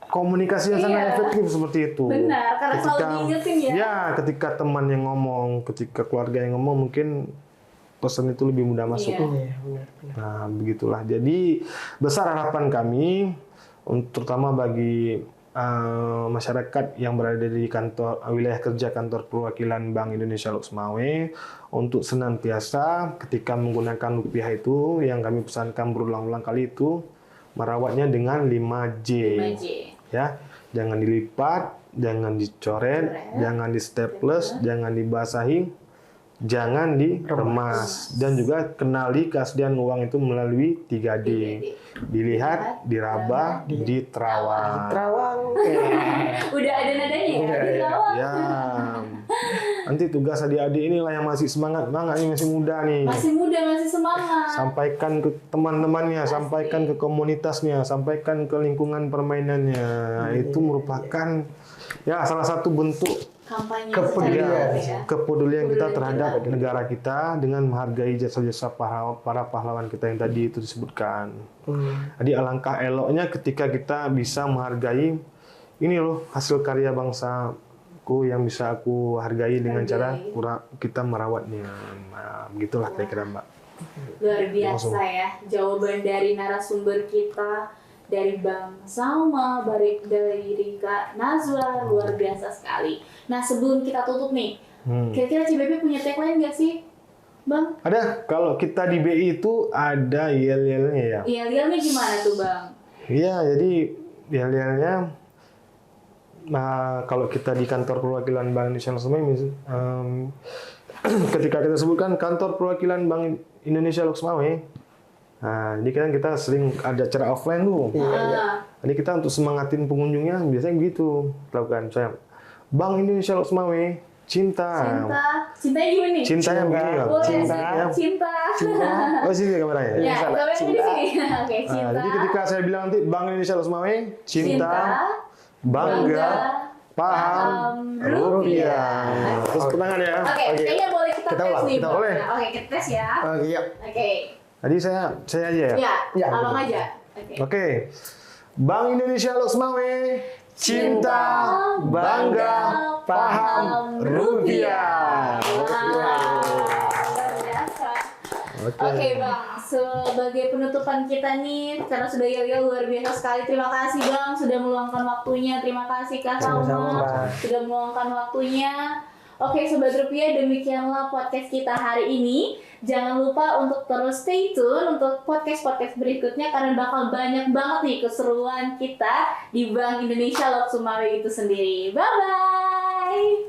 B: komunikasi yang sangat efektif seperti itu.
A: Benar, karena selalu diingetin ya.
B: Ya, ketika teman yang ngomong, ketika keluarga yang ngomong, mungkin pesan itu lebih mudah masuk.
C: Iya, benar.
B: Nah, begitulah. Jadi, besar harapan kami, terutama bagi masyarakat yang berada di kantor wilayah kerja kantor perwakilan Bank Indonesia Lok Sumawwe, untuk senantiasa ketika menggunakan rupiah itu, yang kami pesankan berulang-ulang kali itu, merawatnya dengan 5J.
A: 5J.
B: Ya, jangan dilipat, jangan dicoret, jangan di staples, jangan dibasahi, jangan diremas, dan juga kenali keaslian uang itu melalui 3D. Dilihat, diraba, diterawang.
C: Terawang.
A: Udah ada nadanya ya? Diterawang.
B: Ya, nanti tugas adik-adik inilah yang masih semangat nih, masih muda nih.
A: Masih muda, masih semangat.
B: Sampaikan ke teman-temannya, sampaikan ke komunitasnya, sampaikan ke lingkungan permainannya. Itu merupakan ya salah satu bentuk
A: Kampanye
C: kepedulian.
B: kepedulian kita terhadap negara kita dengan menghargai jasa-jasa para pahlawan kita yang tadi itu disebutkan. Jadi alangkah eloknya ketika kita bisa menghargai ini loh hasil karya bangsaku yang bisa aku hargai dengan cara kita merawatnya. Nah, begitulah kira-kira Mbak.
A: Luar biasa ya jawaban dari narasumber kita, dari Bang Salma, dari Kak Nazwa, luar biasa sekali. Nah, sebelum kita tutup nih, kira-kira CBP punya tagline nggak sih, Bang?
B: Ada, kalau kita di BI itu ada yel-yelnya ya.
A: Yel-yelnya gimana tuh, Bang?
B: Iya, jadi yel-yelnya kalau kita di kantor perwakilan Bank Indonesia Lok Sumawwe, ketika kita sebutkan kantor perwakilan Bank Indonesia Lok Sumawwe, nah, ini kan kita sering ada acara offline tuh. Jadi kita untuk semangatin pengunjungnya biasanya begitu lakukan. Saya Bank Indonesia Lok Sumawwe, cinta.
A: Cintanya gimana nih?
B: Cintanya begini loh.
A: Cinta.
B: Oh sini kameranya.
A: Ya, kameranya di sini. Oke,
B: Nah,
A: cinta.
B: jadi ketika saya bilang nanti Bank Indonesia Lok Sumawwe, cinta, bangga, paham, rupiah. Terus tangan ya.
A: Oke, kayaknya boleh kita tes
C: ulang,
A: nih,
C: kita
A: Bang.
B: boleh.
A: Oke, kita tes ya.
C: Iya.
A: Oke.
B: Tadi saya aja ya.
A: Ya, abang aja. Oke.
B: Oke. Bank Indonesia Lok Sumawwe, cinta, bangga, paham, rupiah.
A: Luar biasa. Oke Bang, sebagai penutupan kita nih, karena sudah yel-yel luar biasa sekali. Terima kasih Bang sudah meluangkan waktunya. Terima kasih Kak Salma sudah meluangkan waktunya. Oke Sobat Rupiah, demikianlah podcast kita hari ini. Jangan lupa untuk terus stay tune untuk podcast-podcast berikutnya karena bakal banyak banget nih keseruan kita di Bank Indonesia Lok Sumawwe itu sendiri. Bye-bye!